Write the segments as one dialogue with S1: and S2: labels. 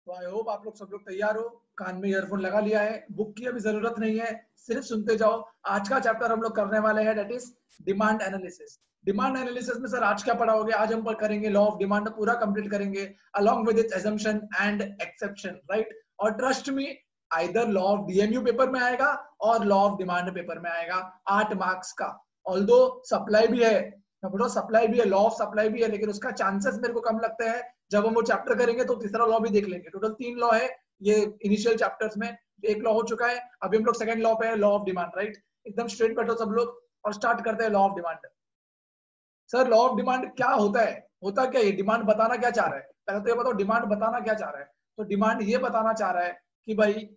S1: तो I hope आप लोग सब लोग तैयार हो, कान में ईयरफोन लगा लिया है, बुक की अभी जरूरत नहीं है, सिर्फ सुनते जाओ। आज का चैप्टर हम लोग करने वाले हैं, that is demand analysis. Demand analysis में सर आज क्या पढ़ाओगे? आज हम करेंगे लॉ ऑफ डिमांड, पूरा कंप्लीट करेंगे along with its assumption and exception, right. और trust me, either law of DMU paper में आएगा और लॉ ऑफ डिमांड पेपर में आएगा, 8 मार्क्स का। ऑल्दो सप्लाई भी है, मैं बोल रहा हूँ सप्लाई भी है, लॉ ऑफ सप्लाई भी है, लेकिन उसका चांसेस मेरे को कम लगता है। जब हम वो चैप्टर करेंगे तो तीसरा लॉ भी देख लेंगे। टोटल 3 लॉ है ये इनिशियल चैप्टर्स में, एक लॉ हो चुका है, अभी हम लोग सेकंड लॉ पे है, लॉ ऑफ डिमांड, राइट। एकदम स्ट्रेट बैठो सब लोग और स्टार्ट करते हैं law of demand. Sir law of demand क्या होता है? होता क्या है? डिमांड बताना क्या चाह रहा है? पहले तो ये बताओ डिमांड बताना क्या चाह रहा है। तो डिमांड ये बताना चाह रहा है कि भाई,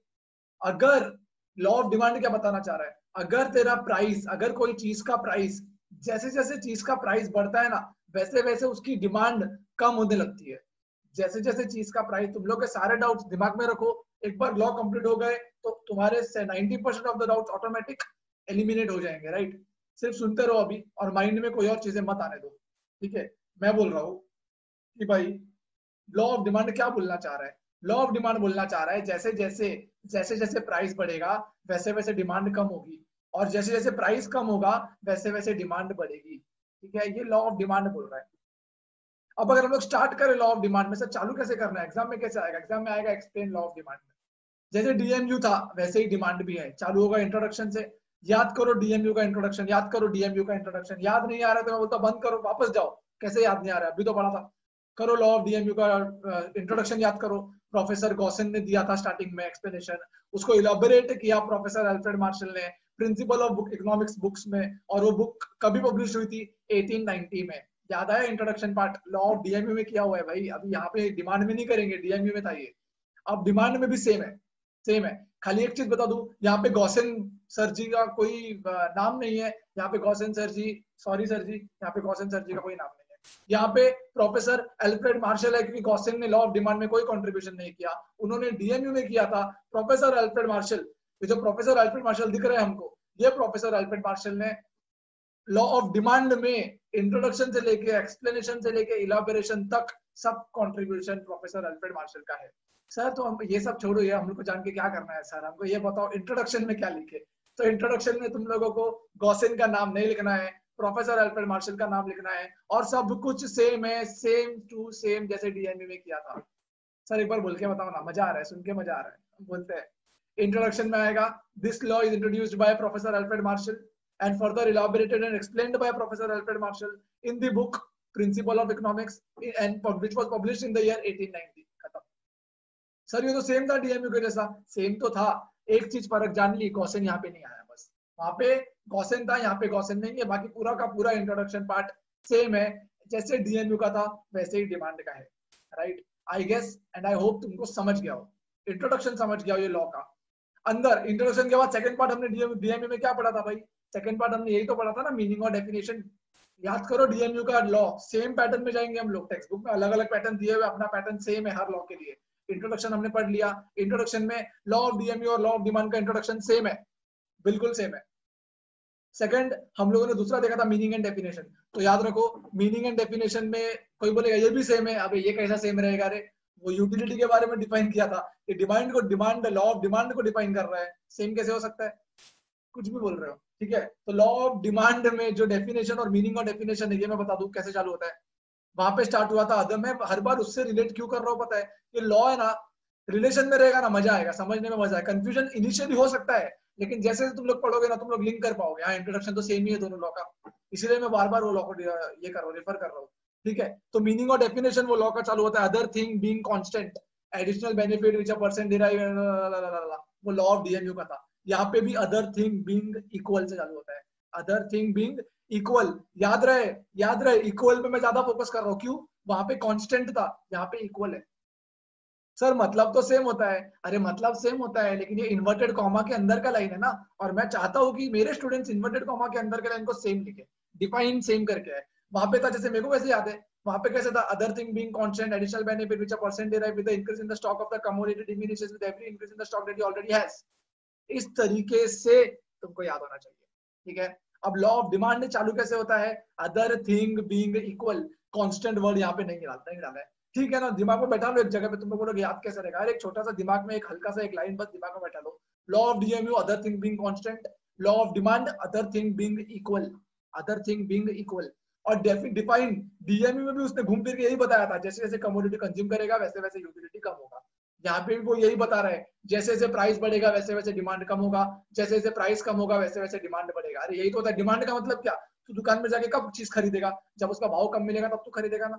S1: अगर लॉ ऑफ डिमांड क्या बताना चाह रहा है, अगर तेरा प्राइस, अगर कोई चीज का प्राइस, जैसे जैसे चीज का प्राइस बढ़ता है ना, वैसे वैसे उसकी डिमांड कम होने लगती है। जैसे जैसे चीज का प्राइस, तुम लोग के सारे डाउट्स दिमाग में रखो, एक बार लॉ कंप्लीट हो गए तो तुम्हारे 90% of the doubts automatic eliminate हो जाएंगे, राइट। सिर्फ सुनते रहो अभी और माइंड में कोई और चीजें मत आने दो, ठीक है। मैं बोल रहा हूँ कि भाई, लॉ ऑफ डिमांड क्या बोलना चाह रहा है? लॉ ऑफ डिमांड बोलना चाह रहा है जैसे जैसे प्राइस बढ़ेगा वैसे वैसे डिमांड कम होगी, और जैसे जैसे प्राइस कम होगा वैसे वैसे डिमांड बढ़ेगी, ठीक है। ये लॉ ऑफ डिमांड बोल रहा है। अब अगर हम लोग स्टार्ट करें लॉ ऑफ डिमांड में से, चालू कैसे करना है, एग्जाम में कैसे आएगा? एग्जाम में आएगा एक्सप्लेन लॉ ऑफ डिमांड में। जैसे डीएमयू था वैसे ही डिमांड भी है, चालू होगा इंट्रोडक्शन से। याद करो डीएमयू का इंट्रोडक्शन, याद करो डीएमयू का इंट्रोडक्शन। याद नहीं आ रहा तो मैं बोलता बंद करो, वापस जाओ। कैसे याद नहीं आ रहा है? अभी तो पढ़ा था। करो लॉ ऑफ डीएमयू का इंट्रोडक्शन, याद करो। प्रोफेसर गॉसन ने दिया था स्टार्टिंग में एक्सप्लेनेशन, उसको इलाबोरेट किया प्रोफेसर अल्फ्रेड मार्शल ने principle of book economics books में, और वो बुक कभी पब्लिश हुई थी? 1890 में। याद आया introduction part? Law of DMU में किया हुआ है भाई, अभी यहाँ पे डिमांड में नहीं करेंगे, डीएमयू में था ये। अब डिमांड में भी सेम है, सेम है। खाली एक चीज बता दूं, यहाँ पे गॉसेन सर जी का कोई नाम नहीं है, यहाँ पे गॉसेन सर जी, सॉरी सर जी, यहाँ पे गॉसेन सर जी का कोई नाम नहीं है। यहाँ पे प्रोफेसर अल्फ्रेड मार्शल है, क्योंकि गॉसेन ने लॉ ऑफ डिमांड में कोई कंट्रीब्यूशन नहीं किया, उन्होंने डीएमयू में किया था। प्रोफेसर अल्फ्रेड मार्शल, ये जो प्रोफेसर अल्फ्रेड मार्शल दिख रहे हैं हमको, ये प्रोफेसर अल्फ्रेड मार्शल ने लॉ ऑफ डिमांड में इंट्रोडक्शन से लेके एक्सप्लेनेशन से लेके इलाबोरेशन तक सब कंट्रीब्यूशन प्रोफेसर अल्फ्रेड मार्शल का है। सर तो हम ये सब छोड़ो, ये हम लोग को जान के क्या करना है? सर हमको ये बताओ इंट्रोडक्शन में क्या लिखे। तो इंट्रोडक्शन में तुम लोगों को गॉसेन का नाम नहीं लिखना है, प्रोफेसर अल्फ्रेड मार्शल का नाम लिखना है, और सब कुछ सेम है, सेम टू सेम जैसे डीएमयू में किया था। सर एक बार बोल के बताओ ना, मजा आ रहा है, सुन के मजा आ रहा है। हम बोलते हैं इंट्रोडक्शन में आएगा, this law is introduced by professor Alfred martial and further elaborated and explained by Professor Alfred Marshall in the book Principle of Economics, and which was published in the year 1890. खत्म। Sir ये तो same था DMU के जैसा। Same तो था, एक चीज फर्क जान ली, गॉसेन यहाँ पे नहीं आया बस। वहां पे गॉसेन था, यहाँ पे गॉसेन नहीं है, बाकी पूरा का पूरा इंट्रोडक्शन पार्ट सेम है। जैसे डीएमयू का था वैसे ही डिमांड का है, right. I guess and I hope तुमको समझ गया हो, इंट्रोडक्शन समझ गया हो ये लॉ का। अंदर इंट्रोडक्शन के बाद सेकंड पार्ट हमने डीएमयू में क्या पढ़ा था भाई? सेकंड पार्ट हमने यही तो पढ़ा था ना, मीनिंग और डेफिनेशन। याद करो डीएमयू का लॉ, सेम पैटर्न में जाएंगे हम लोग। टेक्स्ट बुक में अलग अलग पैटर्न दिए हुए, अपना पैटर्न सेम है हर लॉ के लिए। इंट्रोडक्शन हमने पढ़ लिया, इंट्रोडक्शन में लॉ ऑफ डीएमयू और लॉ ऑफ डिमांड का इंट्रोडक्शन सेम है, बिल्कुल सेम है। सेकंड हम लोगों ने दूसरा देखा था मीनिंग एंड डेफिनेशन। तो याद रखो मीनिंग एंड डेफिनेशन में कोई बोलेगा ये भी सेम है, अबे ये कैसा सेम रहेगा रे? वो यूटिलिटी के बारे में डिफाइन किया था, ये डिमांड को, डिमांड लॉ ऑफ डिमांड को डिफाइन कर रहा है, सेम कैसे हो सकता है? कुछ भी बोल रहे हो, ठीक है। तो लॉ ऑफ डिमांड में जो डेफिनेशन और मीनिंग और डेफिनेशन है, ये मैं बता दूं कैसे चालू होता है। वहां पे स्टार्ट हुआ था अदम, मैं हर बार उससे रिलेट क्यों कर रहा हूँ पता है? ये लॉ है ना, रिलेशन में रहेगा ना, मजा आएगा, समझने में मजा है। कंफ्यूजन इनिशियली हो सकता है, लेकिन जैसे तुम लोग पढ़ोगे ना, तुम लोग लिंक कर पाओगे। हाँ इंट्रोडक्शन तो सेम ही है दोनों लॉ का, इसीलिए मैं बार बार वो लॉ को ये कर रहा हूँ, रेफर कर रहा हूँ, ठीक है। तो मीनिंग और डेफिनेशन वो लॉ का चालू होता है, other thing being constant, additional benefit which a person derive, वो लॉ ऑफ डीएमयू का था। यहाँ पे भी अदर थिंग बीइंग इक्वल से चालू होता है, अदर थिंग बीइंग इक्वल। याद रहे, याद रहे, इक्वल पे मैं ज्यादा फोकस कर रहा हूँ, क्यों? वहां पे कांस्टेंट था, यहाँ पे इक्वल है। सर मतलब तो सेम होता है, अरे मतलब सेम होता है, लेकिन ये इन्वर्टेड कॉमा के अंदर का लाइन है ना, और मैं चाहता हूँ कि मेरे स्टूडेंट्स इन्वर्टेड कॉमा के अंदर के लाइन को सेम लिखे, डिफाइन सेम करके है। वहां पे था, जैसे मेरे को कैसे याद है, वहां पे कैसे था, other thing being constant, additional benefit which a person derive with the increase in the stock of the commodity diminishes with every increase in the stock that he already has. इस तरीके से तुमको याद होना चाहिए, ठीक है। अब लॉ ऑफ डिमांड चालू कैसे होता है? Other thing being equal, constant word यहाँ पे नहीं डाला है, ठीक है ना, दिमाग में बैठा लो एक जगह पे, तुम लोग बोलोगे याद कैसे रहेगा, अरे एक छोटा सा दिमाग में एक हल्का सा एक लाइन बस दिमाग में बैठा लो, law of DMU other thing being constant, law of demand other thing being equal, other thing being equal. और डिफाइन डीएमयू में भी उसने घूम फिर के यही बताया था, जैसे जैसे कमोडिटी कंज्यूम करेगा वैसे वैसे यूटिलिटी कम होगा। यहाँ पे भी वो यही बता रहा है, जैसे जैसे प्राइस बढ़ेगा वैसे वैसे डिमांड कम होगा, जैसे जैसे प्राइस कम होगा वैसे वैसे डिमांड बढ़ेगा। अरे यही तो होता है, डिमांड का मतलब क्या, तू दुकान में जाके कब चीज खरीदेगा, जब उसका भाव कम मिलेगा तब तू खरीदेगा ना।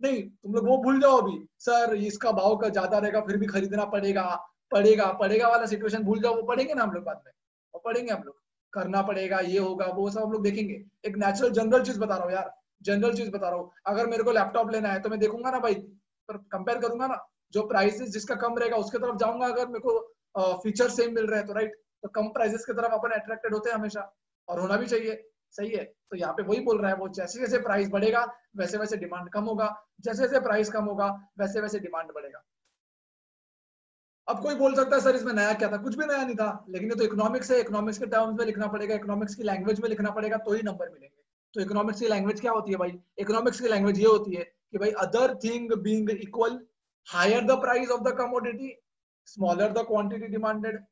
S1: नहीं, तुम लोग वो भूल जाओ अभी, सर इसका भाव का ज्यादा रहेगा फिर भी खरीदना पड़ेगा, पड़ेगा पड़ेगा वाला सिचुएशन भूल जाओ, वो पढ़ेंगे ना हम लोग बाद में, वो पढ़ेंगे हम लोग, करना पड़ेगा ये होगा वो सब हम लोग देखेंगे। एक नेचुरल जनरल चीज बता रहा हूँ यार, जनरल चीज बता रहा हूँ, अगर मेरे को लैपटॉप लेना है तो मैं देखूंगा ना भाई, कंपेयर करूंगा ना, जो प्राइसेस जिसका कम रहेगा उसके तरफ जाऊंगा, अगर मेरे को फीचर सेम मिल रहे हैं तो राइट, तो कम प्राइसेस की तरफ अपन अट्रैक्टेड होते हैं हमेशा, और होना भी चाहिए। सही है, तो यहाँ पे वही बोल रहा है वो, जैसे जैसे प्राइस बढ़ेगा वैसे वैसे डिमांड कम होगा, जैसे जैसे प्राइस कम होगा वैसे वैसे डिमांड बढ़ेगा। अब कोई बोल सकता है सर इसमें नया क्या था, कुछ भी नया नहीं था, लेकिन ये तो इकोनॉमिक्स है, इकोनॉमिक्स के टर्म्स में लिखना पड़ेगा, इकोनॉमिक्स की लैंग्वेज में लिखना पड़ेगा तो ही नंबर मिलेंगे। तो इकोनॉमिक्स की लैंग्वेज क्या होती है भाई, इकोनॉमिक्स की लैंग्वेज ये होती है कि भाई other thing being equal, higher the price of the commodity, smaller the quantity demanded,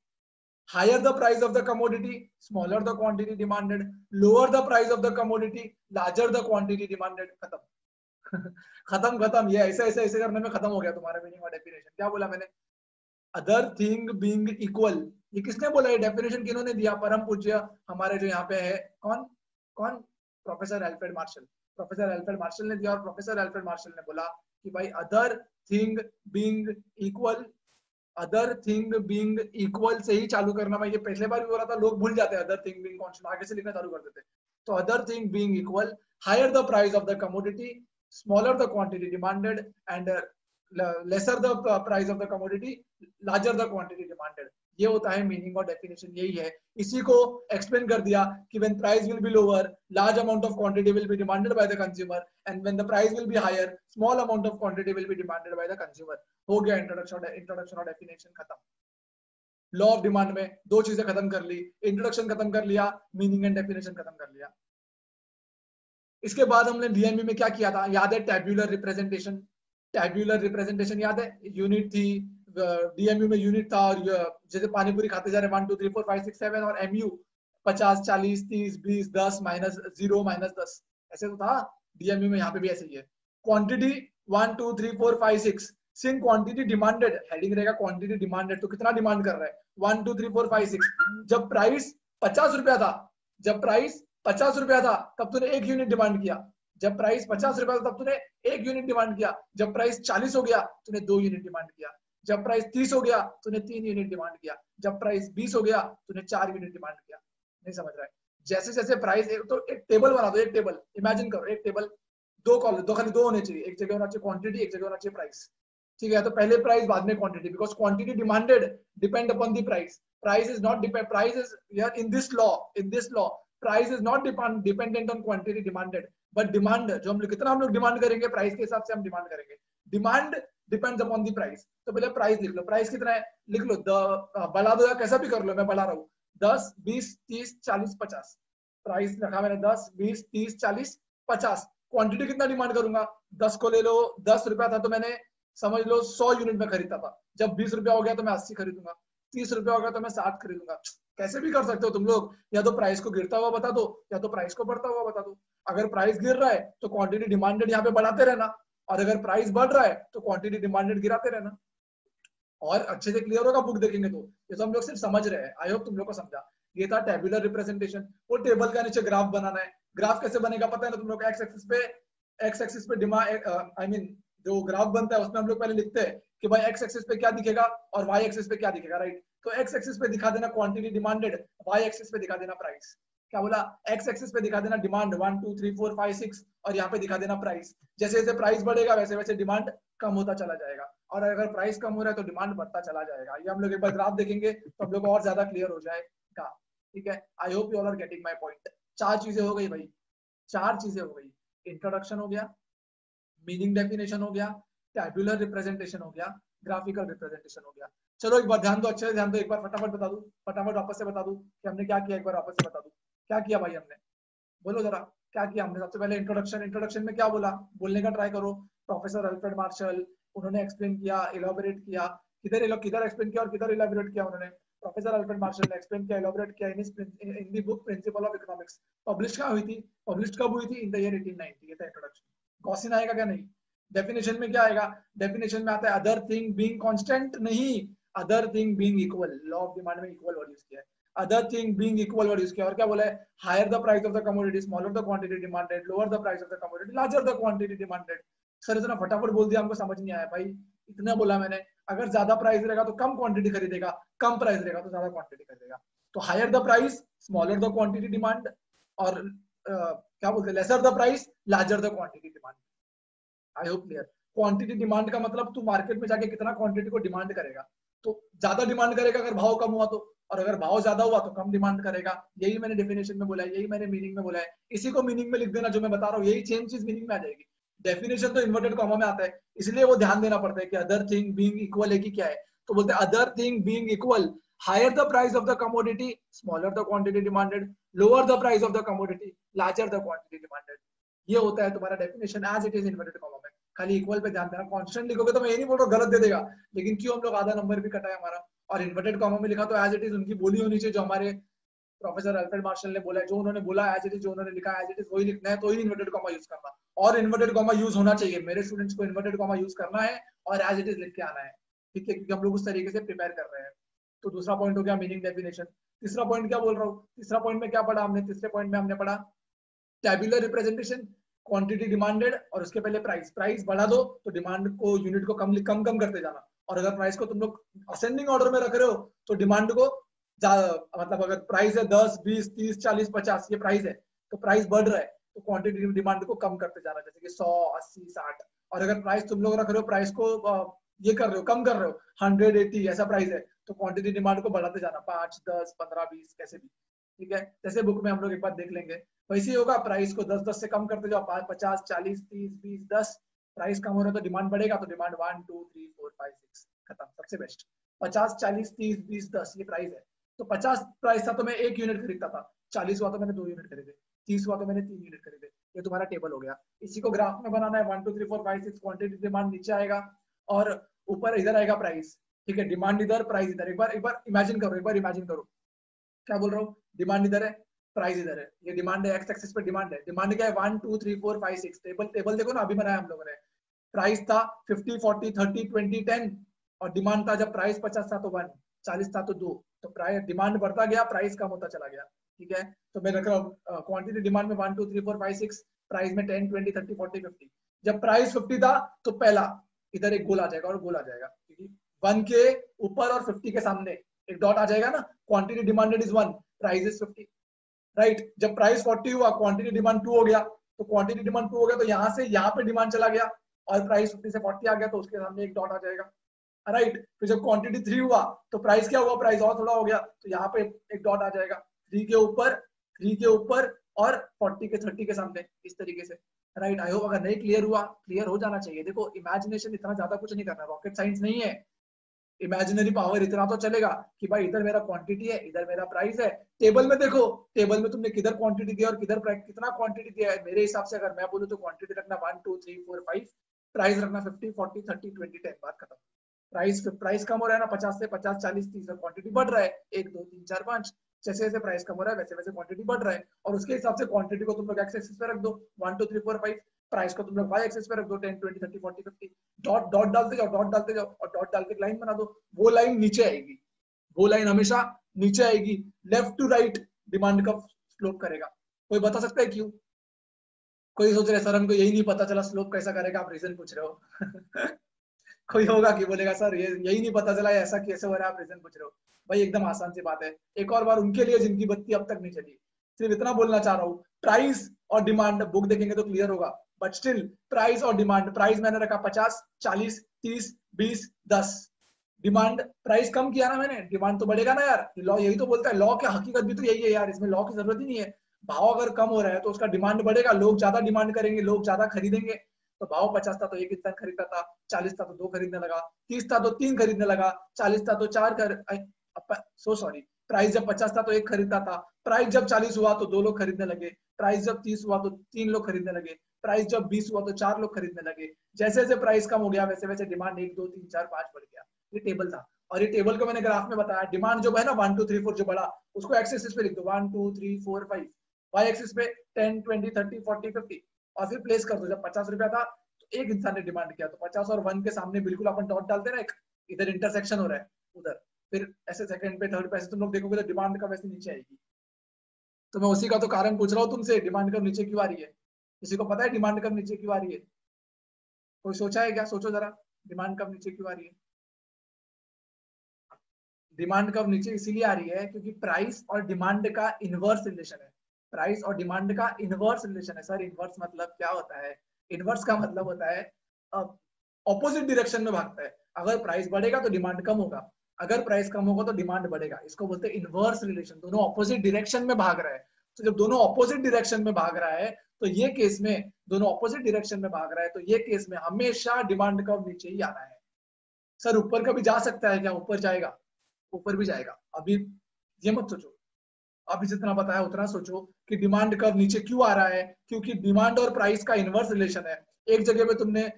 S1: higher the price of the commodity, smaller the quantity demanded, lower the price of the commodity, larger the quantity demanded। खत्म खत्म खत्म, ये ऐसे ऐसे ऐसे करने में खत्म हो गया तुम्हारा मीनिंग और डेफिनेशन। क्या बोला मैंने, अदर थिंग बीइंग इक्वल, ये किसने बोला, ये डेफिनेशन किन्होंने दिया, परम पूज्य हमारे जो यहाँ पे है, कौन कौन, professor Alfred Marshall, professor Alfred Marshall ने दिया। और प्रोफेसर एल्फ्रेड मार्शल ने बोला कि भाई other thing being equal, other thing being equal से ही चालू करना। मैं ये पिछले बार भी बोला था, लोग भूल जाते हैं अदर थिंग बीइंग कांस्टेंट, आगे से लिखना चालू कर देते हैं। तो other thing being equal, higher the price of the commodity, smaller the quantity demanded, and lesser the price of the commodity, larger the quantity demanded. ये होता है मीनिंग और डेफिनेशन, यही है। इसी को एक्सप्लेन कर दिया कि when price will be lower, large amount of quantity will be demanded by the consumer, and when the price will be higher, small amount of quantity will be demanded by the consumer. हो गया introduction और definition खत्म। Law of demand में दो चीजें खत्म कर ली, introduction खत्म कर लिया, मीनिंग एंड डेफिनेशन खत्म कर लिया। इसके बाद हमने डीएमयू में क्या किया था, याद है, टैब्यूलर रिप्रेजेंटेशन, टैब्यूलर रिप्रेजेंटेशन याद है, यूनिट थी, डीएमयू में यूनिट था, और जैसे पानी पूरी खाते जा रहे 1 2 3 4 5 6 7, और एमयू 50 40 30 20 10 -0 -10, ऐसे तो था डीएमयू में। यहाँ पे भी ऐसे ही है। क्वांटिटी 1 2 3 4 5 6, सिंग क्वांटिटी डिमांडेड, हेडिंग रहेगा क्वांटिटी डिमांडेड, तो कितना डिमांड कर रहा है, 1 2 3 4 5 6। जब प्राइस 50 रुपया था, जब प्राइस 50 रुपया था तब तूने 1 यूनिट डिमांड किया, जब प्राइस 50 रुपया था तब तूने 1 यूनिट डिमांड किया, जब प्राइस 40 हो गया तूने 2 यूनिट डिमांड किया, जब प्राइस 30 हो गया तूने 3 यूनिट डिमांड किया, जब प्राइस 20 हो गया तूने 4 यूनिट डिमांड किया। नहीं समझ रहा है, जैसे जैसे प्राइस, तो एक टेबल बना दो, एक टेबल इमेजिन करो, एक टेबल, दो कॉलम, दो खाली दो होने चाहिए, एक जगह होना चाहिए क्वांटिटी, एक जगह होना चाहिए प्राइस। ठीक है, तो पहले प्राइस बाद में quantity, because quantity demanded depend upon the price, price is not depend, price is यार in this law price is not dependent on quantity demanded, but demand जो हम लोग कितना हम लोग डिमांड करेंगे प्राइस के हिसाब से हम डिमांड करेंगे, demand depends upon the price. तो पहले प्राइस लिख लो, प्राइस कितना है लिख लो, बढ़ा दो या कैसा भी कर लो, मैं बढ़ा रहा हूँ, 10 20 30 40 50, प्राइस रखा मैंने 10 20 30 40 50। क्वांटिटी कितना डिमांड करूंगा, 10 को ले लो, 10 रुपया था तो मैंने समझ लो 100 यूनिट में खरीदता था, जब 20 रुपया हो गया तो मैं 80 खरीदूंगा, 30 रुपया हो गया तो मैं 60 खरीदूंगा। कैसे भी कर सकते हो तुम लोग, या तो प्राइस को गिरता हुआ बता दो या तो प्राइस को बढ़ता हुआ बता दो। अगर प्राइस गिर रहा है तो क्वांटिटी डिमांडेड यहाँ पे बढ़ाते रहना, और अगर प्राइस बढ़ रहा है तो क्वांटिटी डिमांडेड गिराते रहना। और अच्छे से क्लियर होगा बुक देखेंगे तो, ये तो हम लोग सिर्फ समझ रहे हैं, आई होप तुम लोग को समझा। ये था टेबुलर रिप्रेजेंटेशन। वो टेबल का नीचे ग्राफ बनाना है, ग्राफ कैसे बनेगा पता है ना तुम लोग, एक्स एक्सिस पे डिमांड, आई मीन जो ग्राफ बनता है उसमें हम लोग पहले लिखते हैं कि भाई एक्स एक्सिस पे क्या दिखेगा और वाई एक्सिस पे क्या दिखेगा, राइट। तो एक्स एक्सिस पे दिखा देना क्वांटिटी डिमांडेड, वाई एक्सिस पे दिखा देना प्राइस। क्या बोला, एक्स एक्सिस पे दिखा देना डिमांड 1 2 3 4 5 6, और यहाँ पे दिखा देना प्राइस। जैसे जैसे प्राइस बढ़ेगा वैसे वैसे डिमांड कम होता चला जाएगा, और अगर प्राइस कम हो रहा है तो डिमांड बढ़ता चला जाएगा। ये हम लोग एक बार ग्राफ देखेंगे तो हम लोग को और ज्यादा क्लियर हो जाएगा। ठीक है, I hope you all are getting my point. 4 चीजें हो गई भाई, 4 चीजें हो गई, इंट्रोडक्शन हो गया, मीनिंग डेफिनेशन हो गया, टैबुलर रिप्रेजेंटेशन हो गया, ग्राफिकल रिप्रेजेंटेशन हो गया। चलो एक बार ध्यान दो, अच्छे से ध्यान दो, एक बार फटाफट बता दूं, फटाफट वापस से बता दूं कि हमने क्या किया, एक बार वापस से बता दूं क्या किया भाई हमने, बोलो जरा क्या किया हमने? सबसे पहले इंट्रोडक्शन में क्या बोला, बोलने का ट्राई करो। प्रोफेसर अल्फ्रेड मार्शल, उन्होंने एक्सप्लेन किया, इलाबोरेट किया, किधर एक्सप्लेन किया और किधर इलाबोरेट किया उन्होंने? प्रोफेसर अल्फ्रेड मार्शल ने एक्सप्लेन किया, इलाबोरेट किया in the book principle of economics. Publish कहाँ हुई थी? पब्लिश कब हुई थी? In the year 1890। ये था इंट्रोडक्शन। गॉसिन आएगा क्या? नहीं। डेफिनेशन में क्या आएगा? डेफिनेशन में आता है अदर थिंग बीइंग कांस्टेंट, नहीं, other thing being equal. Law of demand में इक्वल वर्ड यूज किया है, other thing being equal word use किया। और क्या बोला है? Higher the price of the commodity, smaller the quantity demanded, lower the price of the commodity, larger the quantity demanded. Sir इतना फटाफट बोल दिया, हमको समझ नहीं आया भाई। इतना बोला मैंने, अगर ज्यादा प्राइस रहेगा तो कम क्वांटिटी खरीदेगा, कम प्राइस रहेगा तो ज्यादा क्वांटिटी खरीदेगा। तो higher the price, smaller the quantity demand, और क्या बोलते हैं, lesser the price, larger the quantity demand. I hope clear. Quantity demand का मतलब तू मार्केट में जाके कितना क्वांटिटी को डिमांड करेगा। तो ज्यादा डिमांड करेगा अगर भाव कम हुआ तो, और अगर भाव ज्यादा हुआ तो कम डिमांड करेगा। यही मैंने डेफिनेशन में बोला है, यही मैंने मीनिंग में बोला है। इसी को मीनिंग में लिख देना जो मैं बता रहा हूँ, यही सेम चीज मीनिंग में आ जाएगी। डेफिनेशन तो इन्वर्टेड कॉमा में आता है, इसलिए वो ध्यान देना पड़ता है कि अदर थिंग बीइंग इक्वल है कि क्या है। तो बोलते हैं other thing being equal, higher the price of the commodity, smaller the quantity demanded, lower the price of the commodity, larger the quantity demanded. ये होता है तुम्हारा definition as it is inverted comma में। खाली इक्वल पे ध्यान देना। Constant लिखोगे तो मैं ये नहीं बोल रहा गलत दे देगा, लेकिन क्यों हम लोग आधा नंबर भी कटा है हमारा। और इन्वर्टेड कॉमा में लिखा तो एज इट इज उनकी बोली होनी चाहिए, जो हमारे प्रोफेसर अल्फ्रेड मार्शल ने बोला है, जो उन्होंने बोला एज इट इज, जो उन्होंने लिखा एज इट इज वही लिखना है। तो ही इन्वर्टेड कॉमा यूज करना, और इन्वर्टेड कॉमा यूज होना चाहिए। मेरे स्टूडेंट्स को इन्वर्टेड कॉमा यूज करना है और एज इट इज लिख के आना है, ठीक है, क्योंकि हम लोग उस तरीके से प्रिपेयर कर रहे हैं। तो दूसरा पॉइंट हो गया मीनिंग डेफिनेशन। तीसरा पॉइंट क्या बोल रहा हूँ? तीसरा पॉइंट में क्या पढ़ा हमने? तीसरे पॉइंट में हमने पढ़ा टेबुलर रिप्रेजेंटेशन, क्वांटिटी डिमांडेड, और उसके पहले प्राइस। प्राइस बढ़ा दो तो डिमांड को, यूनिट को कम कम कम करते जाना। और अगर प्राइस को तुम लोग असेंडिंग ऑर्डर में रख रहे हो तो डिमांड को मतलब अगर प्राइस है 10, 20, 30, 40, 50, ये प्राइस है, तो प्राइस बढ़ रहा है तो क्वांटिटी डिमांड को कम करते जाना, जैसे कि 100, 80, 60। और अगर प्राइस तुम लोग रख रहे हो, प्राइस को ये कर रहे हो, कम कर रहे हो, 100, 80 ऐसा प्राइस है, तो क्वांटिटी डिमांड को बढ़ाते जाना, 5, 10, 15, 20 कैसे भी, ठीक है। जैसे बुक में हम लोग एक बार देख लेंगे, वैसे ही होगा। प्राइस को 10-10 से कम करते जाओ, 50, 40, 30, 20, 10। प्राइस कम हो रहा है तो डिमांड बढ़ेगा, तो डिमांड 1, 2, 3, 4, 5, 6 खत्म, सबसे बेस्ट। 50, 40, 30, 20, 10 ये प्राइस है। तो 50 प्राइस था तो मैं 1 यूनिट खरीदता था, 40 हुआ तो मैंने 2 यूनिट खरीदे, 30 हुआ तो मैंने 3 यूनिट खरीदे। ये तुम्हारा टेबल हो गया। इसी को ग्राफ में बनाना है, 1, 2, 3, 4, 5, 6 क्वांटिटी डिमांड नीचे आएगा और ऊपर इधर आएगा प्राइस, ठीक है। डिमांड इधर, प्राइस इधर। एक बार इमेजिन करो, क्या बोल रहा हूँ? डिमांड इधर है, प्राइस इधर है। ये डिमांड है, एक्स एक्सिस पे डिमांड है। डिमांड क्या है? 1, 2, 3, 4, 5, 6। टेबल देखो ना, अभी बनाया हम लोगों ने। प्राइस था 50, 40, 30, 20, 10, और डिमांड था, जब प्राइस 50 था तो 1, 40 था तो 2। तो प्राइस, डिमांड बढ़ता गया, प्राइस कम होता चला गया, ठीक है। तो मैं रख रहा हूँ क्वांटिटी डिमांड में 1, 2, 3, 4, 5, 6, प्राइस में 10, 20, 30, 40, 50। जब प्राइस 50 था तो पहला इधर एक गोल आ जाएगा और गोल आ जाएगा, क्योंकि 1 के ऊपर और 50 के सामने एक डॉट आ जाएगा ना। Quantity demanded is 1, price is 50, right. जब प्राइस 40 हुआ, क्वांटिटी डिमांड 2 हो गया, तो क्वांटिटी डिमांड 2 हो गया तो यहाँ से यहाँ पे डिमांड चला गया, और प्राइस 50 से 40 आ गया तो उसके सामने एक डॉट आ जाएगा, राइट। फिर जब क्वांटिटी 3 हुआ तो प्राइस क्या हुआ? प्राइस और थोड़ा हो गया, तो यहाँ पे एक डॉट आ जाएगा, 3 के ऊपर और 40 के 30 के सामने, इस तरीके से, राइट। आई होप अगर नहीं क्लियर हुआ, क्लियर हो जाना चाहिए। देखो इमेजिनेशन, इतना ज्यादा कुछ नहीं करना, रॉकेट साइंस नहीं है। इमेजिनरी पावर इतना तो चलेगा कि भाई इधर मेरा क्वांटिटी है, इधर मेरा प्राइस है। टेबल में देखो, टेबल में तुमने किधर क्वांटिटी दिया और किधर कितना क्वांटिटी दिया है। मेरे हिसाब से अगर मैं बोलूँ तो क्वांटिटी रखना 1, 2, 3, 4, 5, प्राइस रखना 50, 40, 30, 20, 10, बात खत्म। प्राइस कम हो रहा है ना, 50 से 50, 40, 30, क्वांटिटी बढ़ रहा है, 1, 2, 3, 4, 5। जैसे जैसे प्राइस कम हो रहा है वैसे वैसे क्वांटिटी बढ़ रहा है, और उसके हिसाब से क्वांटिटी को तुम लोग एक्स एक्सिस पे रख दो, 1, 2, 3, 4, 5। प्राइस को तुम लोग वाई एक्सिस पे रख दो, 10, 20, 30, 40, 50। डॉट डॉट डालते जाओ, डॉट डालते जाओ, और डॉट डाल के लाइन बना दो। वो लाइन नीचे आएगी, वो लाइन हमेशा नीचे आएगी। लेफ्ट टू राइट डिमांड का स्लोप करेगा। कोई बता सकता है क्यों? कोई सोच रहे सर हमको यही नहीं पता चला स्लोप कैसा करेगा, आप रीजन पूछ रहे हो। कोई होगा कि बोलेगा सर ये यही नहीं पता चला, ऐसा कैसे हो रहा है, आप रीजन पूछ रहे हो। भाई एकदम आसान सी बात है। एक और बार उनके लिए जिनकी बत्ती अब तक नहीं चली, सिर्फ इतना बोलना चाह रहा हूँ। प्राइस और डिमांड बुक देखेंगे तो क्लियर होगा, बट स्टिल प्राइस और डिमांड, प्राइस मैंने रखा 50, 40, 30, 20, 10। डिमांड, प्राइस कम किया ना मैंने, डिमांड तो बढ़ेगा ना यार। लॉ यही तो बोलता है, लॉ की हकीकत भी तो यही है यार, इसमें लॉ की जरूरत ही नहीं है। भाव अगर कम हो रहा है तो उसका डिमांड बढ़ेगा, लोग ज्यादा डिमांड करेंगे, लोग ज्यादा खरीदेंगे। तो भाव 50 था तो 1 इंसान खरीदता था, 40 था तो 2 खरीदने लगा, 30 था तो 3 खरीदने लगा, 40 था तो 4 सो सॉरी, प्राइस जब 50 था तो एक खरीदता था, प्राइस जब 40 हुआ तो 2 लोग खरीदने लगे, प्राइस जब 30 हुआ तो 3 लोग खरीदने लगे, प्राइस जब 20 हुआ तो 4 लोग खरीदने लगे। जैसे जैसे प्राइस कम हो गया वैसे वैसे डिमांड 1 2 3 4 5 बढ़ गया। ये टेबल था और ये टेबल को मैंने ग्राफ में बताया। डिमांड जो है ना 1 2 3 4 जो बड़ा, उसको एक्स एक्सिस पे लिख दो 1 2 3 4 5, वाई एक्सिस पे 10 20 30 40 50 और फिर प्लेस कर दो। जब 50 रुपया था तो एक इंसान ने डिमांड किया तो 50 और 1 के सामने बिल्कुल अपन डॉट डालते ना, एक इधर इंटरसेक्शन हो रहा है उधर, फिर ऐसे सेकंड पे थर्ड पे ऐसे तुम लोग देखोगे तो डिमांड कब ऐसे नीचे आएगी। तो मैं उसी का तो कारण पूछ रहा हूँ तुमसे, डिमांड कब नीचे क्यों आ रही है? किसी को पता है डिमांड कब नीचे क्यों आ रही है? कोई सोचा है क्या? सोचो जरा, डिमांड कब नीचे क्यों आ रही है? डिमांड कब नीचे इसीलिए आ रही है क्योंकि प्राइस और डिमांड का इनवर्स रिलेशन है। प्राइस और डिमांड का इनवर्स रिलेशन है। सर इनवर्स मतलब क्या होता है? इनवर्स का मतलब होता है ऑपोजिट डायरेक्शन में भागता है। अगर प्राइस बढ़ेगा तो डिमांड कम होगा, अगर प्राइस कम होगा तो डिमांड बढ़ेगा। इसको बोलते हैं इनवर्स रिलेशन, दोनों ऑपोजिट डायरेक्शन में भाग रहा है। तो जब दोनों ऑपोजिट डायरेक्शन में भाग रहा है तो ये केस में, दोनों ऑपोजिट डायरेक्शन में भाग रहा है तो ये केस में हमेशा डिमांड कब नीचे ही आना है। सर ऊपर कभी जा सकता है क्या? ऊपर जाएगा, ऊपर भी जाएगा। अभी ये मत सोचो, अभी जितना पता है उतना सोचो कि डिमांड कर्व नीचे क्यों आ रहा है, क्योंकि डिमांड और प्राइस का इनवर्स रिलेशन है। एक जगह पे तुमने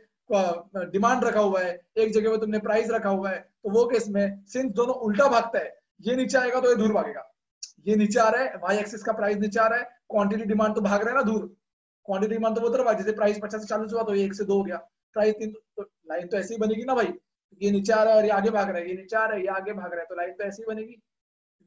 S1: डिमांड रखा हुआ है, एक जगह पे तुमने प्राइस रखा हुआ है, तो वो केस में सिंस दोनों उल्टा भागता है, ये नीचे आएगा तो ये दूर भागेगा। ये नीचे आ रहा है, वाई एक्सिस का प्राइस नीचे आ रहा है, क्वांटिटी डिमांड तो भाग रहा है ना दूर, क्वांटिटी डिमांड तो वो तरफ, जैसे प्राइस 50 से 40 हुआ तो ये 1 से 2 हो गया, प्राइस 3, तो लाइन तो ऐसी ही बनेगी ना भाई। ये नीचे आ रहा है और ये आगे भाग रहा है, ये नीचे आ रहा है ये आगे भाग रहा है, तो लाइन तो ऐसी ही बनेगी।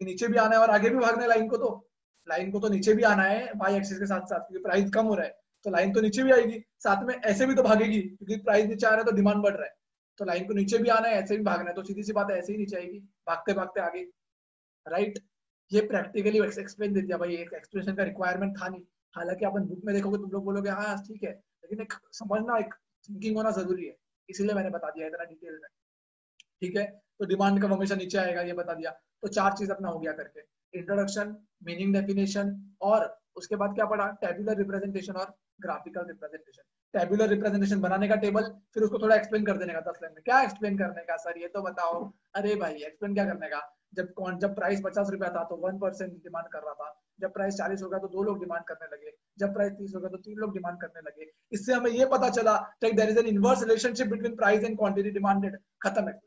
S1: नीचे भी आना है और आगे भी भागना है लाइन को, तो लाइन को तो नीचे भी आना है वाई एक्सिस के साथ साथ, क्योंकि प्राइस कम हो रहा है तो लाइन तो नीचे भी आएगी, साथ में ऐसे भी तो भागेगी क्योंकि प्राइस नीचे आ रहा है तो डिमांड बढ़ रहा है, तो लाइन को नीचे भी आना है ऐसे भी भागना है, तो सीधी सी बात है ऐसे ही नीचे आएगी भागते भागते आगे। राइट, ये प्रैक्टिकली एक्सप्लेन दे दिया भाई, एक एक्सप्लेनेशन का रिक्वायरमेंट था नहीं। हालांकि अपन बुक में देखोगे तुम लोग बोलोगे हाँ ठीक है, लेकिन एक समझना, एक थिंकिंग होना जरूरी है, इसीलिए मैंने बता दिया इतना डिटेल में। ठीक है, तो डिमांड कब हमेशा नीचे आएगा ये बता दिया। तो 4 चीज अपना हो गया करके, इंट्रोडक्शन, मीनिंग डेफिनेशन, और उसके बाद क्या पढ़ा? टेबुलर रिप्रेजेंटेशन और ग्राफिकल रिप्रेजेंटेशन। टेबुलर रिप्रेजेंटेशन बनाने का टेबल, फिर उसको थोड़ा एक्सप्लेन कर देने का 10 लाइन में। क्या एक्सप्लेन करने का सर ये तो बताओ? अरे भाई एक्सप्लेन क्या करने का, जब प्राइस 50 रुपया था तो 1% डिमांड कर रहा था, जब प्राइस 40 होगा तो 2 लोग डिमांड करने लगे, जब प्राइस 30 होगा तो 3 लोग डिमांड करने लगे। इससे हमें ये पता चला there is an inverse relationship between price and quantity demanded. खत्म है।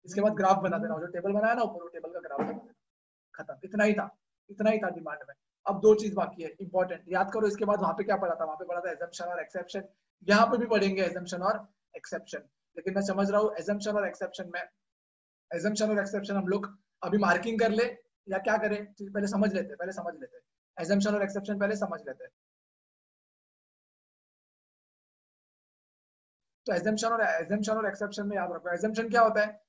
S1: इसके बाद ग्राफ बना देना, जो टेबल बनाया ना ऊपर वो टेबल का ग्राफ बना देना, खत्म। इतना ही था, इतना ही था डिमांड में। अब 2 चीज बाकी है इंपॉर्टेंट, याद करो। इसके बाद वहां पे क्या पढ़ा था? वहां पे पढ़ा था एजम्पशन और एक्सेप्शन। यहाँ पे भी पढ़ेंगे एजम्पशन और एक्सेप्शन, लेकिन मैं समझ रहा हूँ एजम्पशन और एक्सेप्शन में, एजम्पशन और एक्सेप्शन हम लोग अभी मार्किंग कर ले या क्या करें? पहले समझ लेते, पहले समझ लेते एजम्पशन और एक्सेप्शन, पहले समझ लेते। तो एजम्पशन और एक्सेप्शन में याद रखो, एजम्पशन क्या होता है?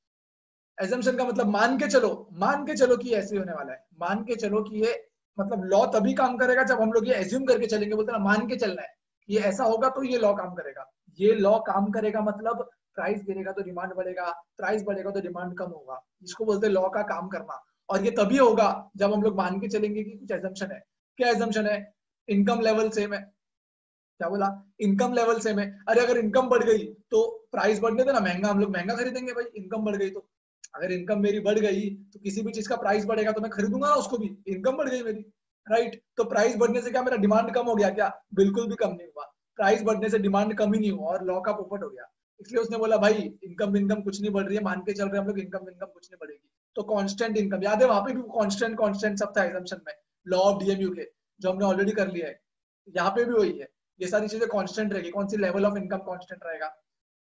S1: एजम्पशन का मतलब मान के चलो कि ऐसे होने वाला है, मान के चलो कि ये, मतलब लॉ तभी काम करेगा जब हम लोग ये एज्यूम करके चलेंगे, बोलते ना मान के चलना है, ये ऐसा होगा तो ये लॉ काम करेगा। ये लॉ काम करेगा मतलब प्राइस गिरेगा तो डिमांड बढ़ेगा, प्राइस बढ़ेगा तो डिमांड कम होगा, इसको बोलते हैं लॉ का काम करना। और ये तभी होगा जब हम लोग मान के चलेंगे कि कुछ एजम्पशन है। क्या एजम्पशन है? इनकम लेवल सेम है। क्या बोला? इनकम लेवल सेम है। अरे अगर इनकम बढ़ गई तो प्राइस बढ़ने देना, महंगा, हम लोग महंगा खरीदेंगे भाई, इनकम बढ़ गई तो। अगर इनकम मेरी बढ़ गई तो किसी भी चीज का प्राइस बढ़ेगा तो मैं खरीदूंगा ना उसको भी, इनकम बढ़ गई मेरी। राइट, तो प्राइस बढ़ने से क्या मेरा डिमांड कम हो गया क्या? बिल्कुल भी कम नहीं हुआ। प्राइस बढ़ने से डिमांड कम ही नहीं हुआ और लॉ का पोपट हो गया। इसलिए उसने बोला भाई इनकम इनकम कुछ नहीं बढ़ रही है, मान के चल रहे हैं हम लोग इनकम इनकम कुछ नहीं बढ़ेगी, तो कांस्टेंट इनकम। याद है वहां पे भी कांस्टेंट कांस्टेंट सब था एजम्पशन में, लॉ ऑफ डीएमयू के, जो हमने ऑलरेडी कर लिया है। यहाँ पे भी वही है, ये सारी चीजें कांस्टेंट रहेगी। कौन सी? लेवल ऑफ इनकम कांस्टेंट रहेगा,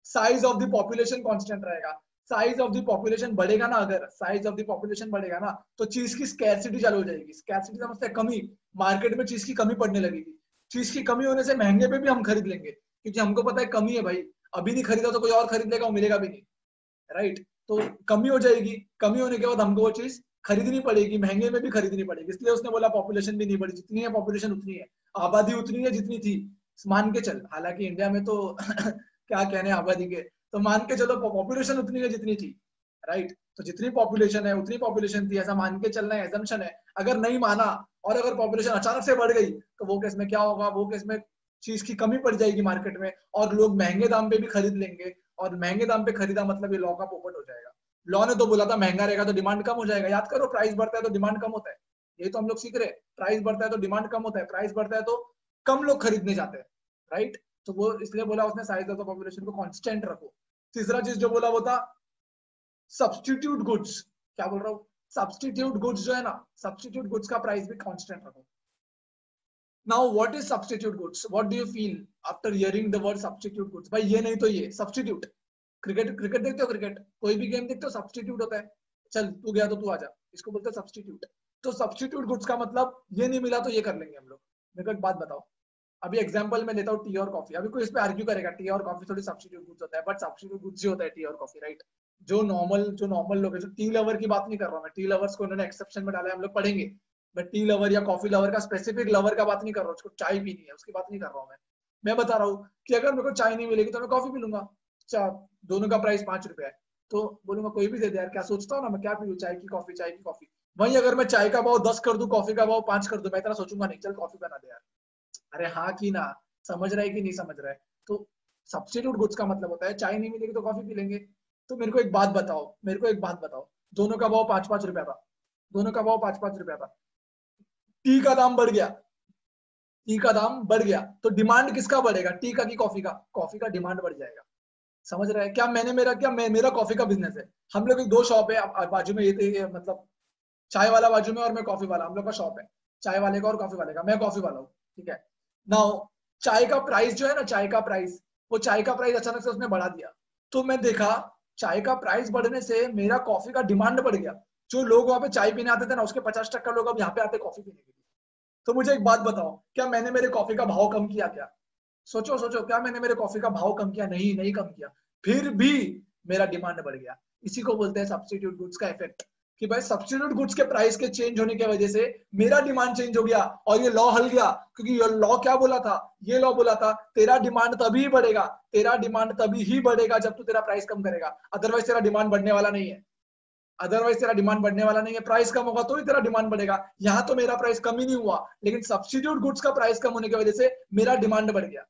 S1: size of the population constant रहेगा। साइज ऑफ द पॉपुलेशन बढ़ेगा ना, अगर साइज ऑफ द पॉपुलेशन बढ़ेगा ना तो चीज की स्कैरसिटी चालू हो जाएगी। स्कैरसिटी समझते हैं? कमी, मार्केट में चीज की कमी पड़ने लगेगी। चीज की कमी होने से महंगे पे भी हम खरीद लेंगे, क्योंकि हमको पता है कमी है भाई, अभी नहीं खरीदा तो कोई और खरीद लेगा, वो मिलेगा भी नहीं। राइट, तो कमी हो जाएगी, कमी होने के बाद हमको वो चीज खरीदनी पड़ेगी, महंगे में भी खरीदनी पड़ेगी। इसलिए उसने बोला पॉपुलेशन भी नहीं बढ़ी, जितनी है पॉपुलेशन उतनी है, आबादी उतनी है जितनी थी, मान के चल। हालांकि इंडिया में तो क्या कहने आबादी के, तो मान के चलो पॉपुलेशन उतनी है जितनी थी। राइट, तो जितनी पॉपुलेशन है उतनी पॉपुलेशन थी, ऐसा मान के चलना है, एजम्पशन है। अगर नहीं माना और अगर पॉपुलेशन अचानक से बढ़ गई तो वो केस में क्या होगा? वो केस में चीज की कमी पड़ जाएगी मार्केट में और लोग महंगे दाम पे भी खरीद लेंगे, और महंगे दाम पे खरीदा मतलब ये लॉ का पोपट हो जाएगा। लॉ ने तो बोला था महंगा रहेगा तो डिमांड कम हो जाएगा। याद करो, प्राइस बढ़ता है तो डिमांड कम होता है। ये तो हम लोग सीख रहे हैं, प्राइस बढ़ता है तो डिमांड कम होता है, प्राइस बढ़ता है तो कम लोग खरीदने जाते हैं, राइट। तो वो इसलिए बोला उसने साइज ऑफ द पॉपुलेशन को कांस्टेंट रखो। तीसरा चीज जो बोला वो था सब्स्टिट्यूट गुड्स। क्या बोल रहा हूँ, सब्स्टिट्यूट गुड्स जो है ना, सब्स्टिट्यूट गुड्स का प्राइस भी कांस्टेंट रखो। Now what is substitute goods, what do you feel after hearing the word substitute goods? भाई ये नहीं तो ये सब्स्टिट्यूट। क्रिकेट क्रिकेट देखते हो, क्रिकेट कोई भी गेम देखते हो, सब्स्टिट्यूट होता है। चल तू गया तो तू आजा, इसको बोलते हैं सब्स्टिट्यूट। तो सब्स्टिट्यूट गुड्स का मतलब ये नहीं मिला तो ये कर लेंगे हम लोग। मेरे को एक बात बताओ, अभी एग्जांपल में लेता हूँ टी और कॉफी। अभी कोई इस पे आर्ग्यू करेगा टी और कॉफी थोड़ी सब्स्टिट्यूट गुड्स होता है, बट सब्स्टिट्यूट गुड्स ही होता है टी और कॉफी, राइट। जो नॉर्मल लोग है, जो टी लवर की बात नहीं कर रहा हूँ मैं, टी लवर्स को उन्होंने एक्सेप्शन में डाला है, हम लोग पढ़ेंगे। बट टी लवर या कॉफी लवर का स्पेसिफिक लवर का बात नहीं कर रहा हूँ, उसको चाय पीनी है उसकी बात नहीं कर रहा हूँ मैं बता रहा हूँ कि अगर मेरे को चाय नहीं मिलेगी तो मैं कॉफी पी लूंगा। अच्छा, दोनों का प्राइस 5 रुपया है तो बोलूंगा कोई भी दे दे यार, क्या सोचता हूँ ना मैं, क्या पीऊँ, चाय की कॉफी, चाय की कॉफी। वहीं अगर मैं चाय का भाव 10 कर दूं, कॉफी का भाव 5 कर दूं, मैं इतना सोचूंगा नहीं, चल कॉफी बना दे यार। अरे हाँ कि ना, समझ रहा है कि नहीं समझ रहा है? तो सब्स्टिट्यूट गुड्स का मतलब होता है चाय नहीं मिलेगी तो कॉफी पी लेंगे। तो मेरे को एक बात बताओ, दोनों का भाव 5-5 रुपया था, दोनों का भाव 5-5 रुपया था, टी का दाम बढ़ गया, टी का दाम बढ़ गया तो डिमांड किसका बढ़ेगा, टी का कि कॉफी का? कॉफी का डिमांड बढ़ जाएगा। समझ रहे हैं क्या? मेरा कॉफी का बिजनेस है, हम लोग एक दो शॉप है बाजू में, ये मतलब चाय वाला बाजू में और मैं कॉफी वाला, हम लोग का शॉप है चाय वाले का और कॉफी वाले का, मैं कॉफी वाला हूँ, ठीक है। नाउ चाय का प्राइस जो है ना, चाय का प्राइस अचानक से उसने बढ़ा दिया। तो मैं देखा चाय का प्राइस बढ़ने से मेरा कॉफी का डिमांड बढ़ गया। जो लोग वहां पे चाय पीने आते थे ना, उसके 50% लोग अब यहाँ पे आते कॉफी पीने के लिए। तो मुझे एक बात बताओ, क्या मैंने मेरे कॉफी का भाव कम किया क्या? सोचो सोचो, क्या मैंने मेरे कॉफी का भाव कम किया? नहीं, नहीं कम किया, फिर भी मेरा डिमांड बढ़ गया। इसी को बोलते हैं सब्स्टिट्यूट गुड्स का इफेक्ट, कि भाई सब्स्टिट्यूट गुड्स के प्राइस के चेंज होने की वजह से मेरा डिमांड चेंज हो गया और ये लॉ हल गया। क्योंकि ये लॉ क्या बोला था, ये लॉ बोला था तेरा डिमांड तभी बढ़ेगा, तेरा डिमांड तभी ही बढ़ेगा जब तू तेरा प्राइस कम करेगा, अदरवाइज तेरा डिमांड बढ़ने वाला नहीं है। अदरवाइज तेरा डिमांड बढ़ने वाला नहीं है, प्राइस कम होगा तो ही तेरा डिमांड बढ़ेगा। यहाँ तो मेरा प्राइस कम ही नहीं हुआ, लेकिन सब्स्टिट्यूट गुड्स का प्राइस कम होने की वजह से मेरा डिमांड बढ़ गया।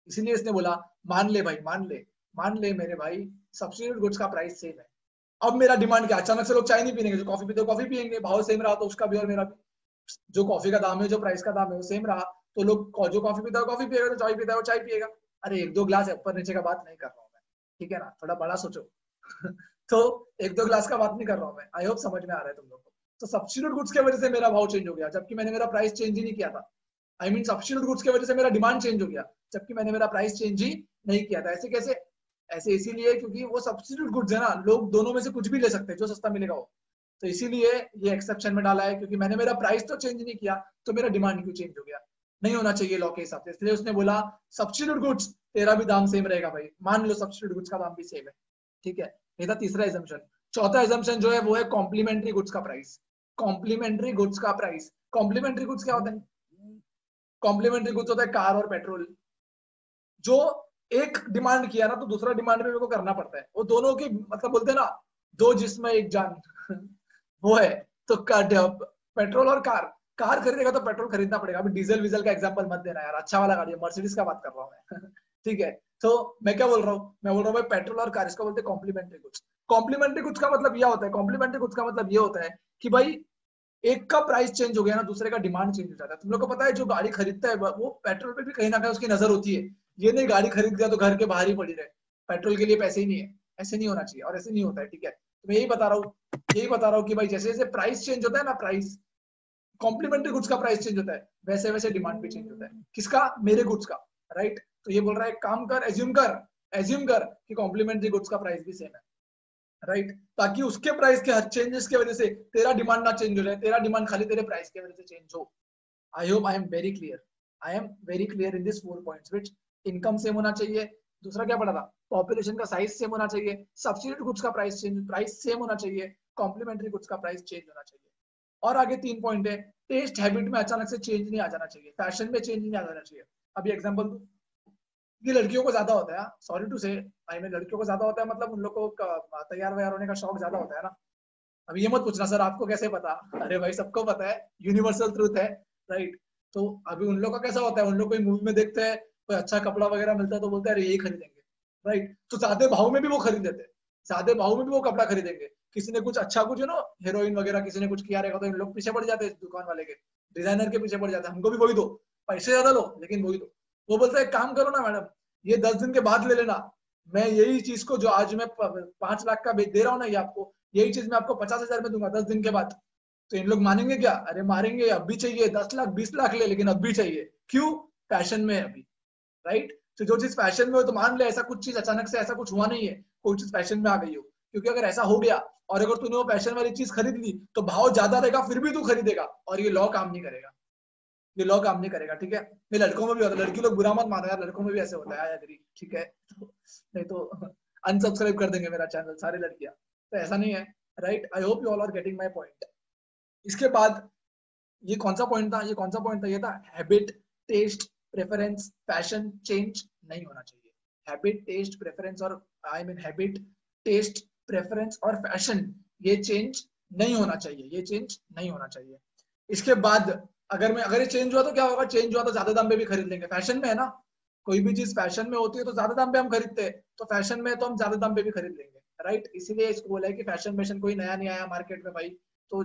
S1: इसीलिए इसने बोला मान ले भाई, मान ले मेरे भाई, सब्स्टिट्यूट गुड्स का प्राइस सेम है। अब मेरा डिमांड क्या, अचानक से लोग चाय नहीं पीएंगे, जो कॉफी पीते कॉफी पियेंगे, भाव सेम रहा तो उसका भी और मेरा भी। जो कॉफी का दाम है, जो प्राइस का दाम है वो सेम रहा तो लोग, जो कॉफी पीता है कॉफी पिएगा, जो चाय पीता है वो चाय पिएगा। अरे एक दो ग्लास ऊपर नीचे का बात नहीं कर रहा हूँ मैं, ठीक है ना, थोड़ा बड़ा सोचो। तो एक दो ग्लास का बात नहीं कर रहा हूँ मैं, आई होप समझ में आ रहा है तुम लोग को। तो सब्स्टिट्यूट गुड्स की वजह से मेरा भाव चेंज हो गया, जबकि मैंने मेरा प्राइस चेंज ही नहीं किया था। आई मीन सब्स्टिट्यूट गुड्स की वजह से मेरा डिमांड चेंज हो गया, जबकि मैंने मेरा प्राइस चेंज ही नहीं किया था। ऐसे कैसे? ऐसे इसीलिए क्योंकि वो सब्स्टिट्यूट गुड्स है ना, लोग दोनों में से कुछ भी ले सकते हैं, जो सस्ता मिलेगा वो। तो इसीलिए ये एक्सेप्शन में डाला है, क्योंकि मैंने मेरा प्राइस तो चेंज नहीं किया, तो मेरा डिमांड क्यों चेंज हो गया? नहीं होना चाहिए लॉ के हिसाब से, इसलिए उसने बोला सब्स्टिट्यूट गुड्स तेरा भी दाम सेम रहेगा भाई, मान लो सब्स्टिट्यूट गुड्स का दाम भी सेम है, ठीक है। ये था तीसरा एजम्पशन। चौथा एजम्पशन जो है वो है कॉम्प्लीमेंट्री गुड्स का प्राइस। कॉम्प्लीमेंट्री गुड्स का प्राइस, कॉम्प्लीमेंट्री गुड्स क्या होता है? कॉम्प्लीमेंट्री गुड्स होता है कार और पेट्रोल। जो एक डिमांड किया ना तो दूसरा डिमांड भी मेरे को करना पड़ता है, वो दोनों की मतलब बोलते हैं ना, दो जिस्म एक जान। वो है। तो पेट्रोल और कार खरीदेगा तो पेट्रोल खरीदना पड़ेगा। अभी डीजल वीजल का एग्जांपल मत देना यार, अच्छा वाला गाड़ी है, मर्सिडीज का बात कर रहा हूँ मैं। ठीक है। तो मैं क्या बोल रहा हूँ, मैं बोल रहा हूँ भाई पेट्रोल और कार, इसको बोलते हैं कॉम्प्लीमेंट्री गुड्स। कॉम्प्लीमेंट्री गुड्स का मतलब यह होता है, कॉम्प्लीमेंट्री गुड्स का मतलब ये होता है कि भाई एक का प्राइस चेंज हो गया ना, दूसरे का डिमांड चेंज हो जाता है। तुम लोग को पता है जो गाड़ी खरीदता है वो पेट्रोल पे भी कहीं ना कहीं उसकी नजर होती है। ये नहीं गाड़ी खरीद गया तो घर के बाहर ही पड़ी रहे, पेट्रोल के लिए पैसे ही नहीं है, ऐसे नहीं होना चाहिए और ऐसे नहीं होता है, ठीक है। तो मैं यही बता रहा हूँ कि भाई जैसे जैसे प्राइस चेंज होता है ना, प्राइस कॉम्प्लीमेंट्री गुड्स का प्राइस चेंज होता है, वैसे वैसे डिमांड भी चेंज होता है। किसका? मेरे गुड्स का, राइट। तो ये बोल रहा है काम कर, एज्यूम कर कि कॉम्प्लीमेंट्री गुड्स का प्राइस भी सेम है, राइट। ताकि उसके प्राइस के हर चेंजेस की वजह से तेरा डिमांड ना चेंज हो जाए, तेरा डिमांड खाली तेरे प्राइस की वजह से चेंज हो। I hope I am very clear in this 4 points which income same होना चाहिए। दूसरा क्या पढ़ा था? पॉपुलेशन का साइज सेम होना चाहिए, सब्स्टिट्यूट गुड्स का प्राइस सेम होना चाहिए, कॉम्प्लीमेंट्री गुड्स का प्राइस चेंज होना चाहिए। और आगे 3 पॉइंट है, टेस्ट हैबिट में अचानक से चेंज नहीं आ जाना चाहिए, फैशन में चेंज नहीं आ जाना चाहिए। अभी एग्जांपल ये लड़कियों को ज्यादा होता है, सॉरी टू से, आई मीन लड़कियों को ज्यादा होता है, मतलब उन लोगों को तैयार वैयार होने का शौक ज्यादा होता है ना। अब ये मत पूछना सर आपको कैसे पता, अरे भाई सबको पता है, यूनिवर्सल ट्रूथ है, राइट। तो अभी उन लोग का कैसा होता है, उन लोग कोई मूवी में देखते हैं कोई अच्छा कपड़ा वगैरह मिलता है तो बोलते हैं अरे यही खरीदेंगे, राइट। तो ज्यादा भाव में भी वो खरीद लेते हैं, सादे भाव में भी वो कपड़ा खरीदेंगे। किसी ने कुछ अच्छा कुछ हेरोइन वगैरह किसी ने कुछ किया रहेगा तो इन लोग पीछे पड़ जाते हैं, दुकान वाले के, डिजाइनर के पीछे पड़ जाते हैं, हमको भी वही दो, पैसे ज्यादा लो लेकिन वही दो। वो बोलता है काम करो ना मैडम, ये 10 दिन के बाद ले लेना, मैं यही चीज को जो आज मैं 5 लाख का दे रहा हूँ ना, ये आपको यही चीज मैं आपको 50,000 में दूंगा 10 दिन के बाद। तो इन लोग मानेंगे क्या? अरे मारेंगे, अब भी चाहिए 10 लाख 20 लाख ले, लेकिन अब भी चाहिए। क्यों? फैशन में है अभी, राइट। तो जो चीज फैशन में हो तो मान ले ऐसा कुछ चीज अचानक से ऐसा कुछ हुआ नहीं है, कोई चीज फैशन में आ गई हो, क्योंकि अगर ऐसा हो गया और अगर तूने वो फैशन वाली चीज खरीद ली तो भाव ज्यादा रहेगा फिर भी तू खरीदेगा, और ये लॉ काम नहीं करेगा, ये लॉ काम नहीं करेगा, ठीक है। ये लड़कों में भी होता है, लड़की लोग बुरा मत मानो यार, लड़कों में भी ऐसे होता है, आई एग्री, ठीक है। नहीं तो अनसब्सक्राइब कर देंगे मेरा चैनल सारे लड़कियां, तो ऐसा नहीं है, right. I hope you all are getting my point. इसके बाद ये कौन सा पॉइंट था, ये कौन सा पॉइंट था, ये था habit, test, preference, fashion change नहीं होना चाहिए। हैबिट, टेस्ट, प्रेफरेंस और I mean habit, test, preference और फैशन, ये चेंज नहीं होना चाहिए, ये चेंज नहीं होना चाहिए। इसके बाद अगर ये चेंज हुआ तो क्या होगा? चेंज हुआ तो ज्यादा दाम पे भी खरीद लेंगे, फैशन में है ना, कोई भी चीज फैशन में होती है तो ज्यादा दाम पे हम खरीदते हैं, तो फैशन में तो हम ज्यादा दाम पे भी खरीद लेंगे, राइट। इसीलिए इसको बोला है कि फैशन कोई नया नहीं आया मार्केट में भाई, तो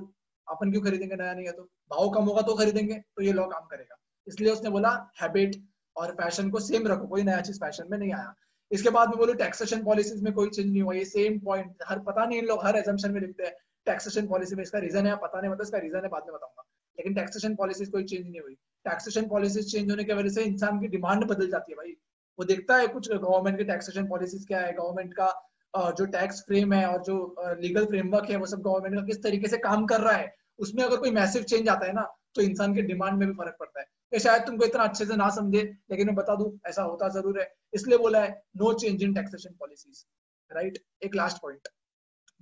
S1: अपन क्यों खरीदेंगे, नया नहीं है तो, भाव कम होगा तो खरीदेंगे, तो ये लॉ काम करेगा। इसलिए उसने बोला हैबिट और फैशन को सेम रखो, कोई नया चीज फैशन में नहीं आया। इसके बाद में बोलो टैक्सेशन पॉलिसीज में कोई चेंज नहीं हुआ, ये सेम पॉइंट, हर पता नहीं इन लोग हर एजम्पशन में लिखते हैं टैक्सेशन पॉलिसी में, इसका रीजन है पता नहीं, मतलब इसका रीजन है बाद में बताऊंगा, लेकिन टैक्सेशन पॉलिसीज कोई चेंज नहीं हुई। टैक्सेशन पॉलिसीज चेंज होने की वजह से इंसान की डिमांड बदल जाती है भाई, वो देखता है कुछ गवर्नमेंट की टैक्सेशन पॉलिसीज क्या है, गवर्नमेंट का जो टैक्स फ्रेम है और जो लीगल फ्रेमवर्क है वो सब गवर्नमेंट का किस तरीके से काम कर रहा है, उसमें अगर कोई मैसिव चेंज आता है ना तो इंसान के डिमांड में भी फर्क पड़ता है। ये शायद तुमको इतना अच्छे से ना समझे, लेकिन मैं बता दूं ऐसा होता जरूर है, इसलिए बोला है no change in taxation policies, right. एक लास्ट पॉइंट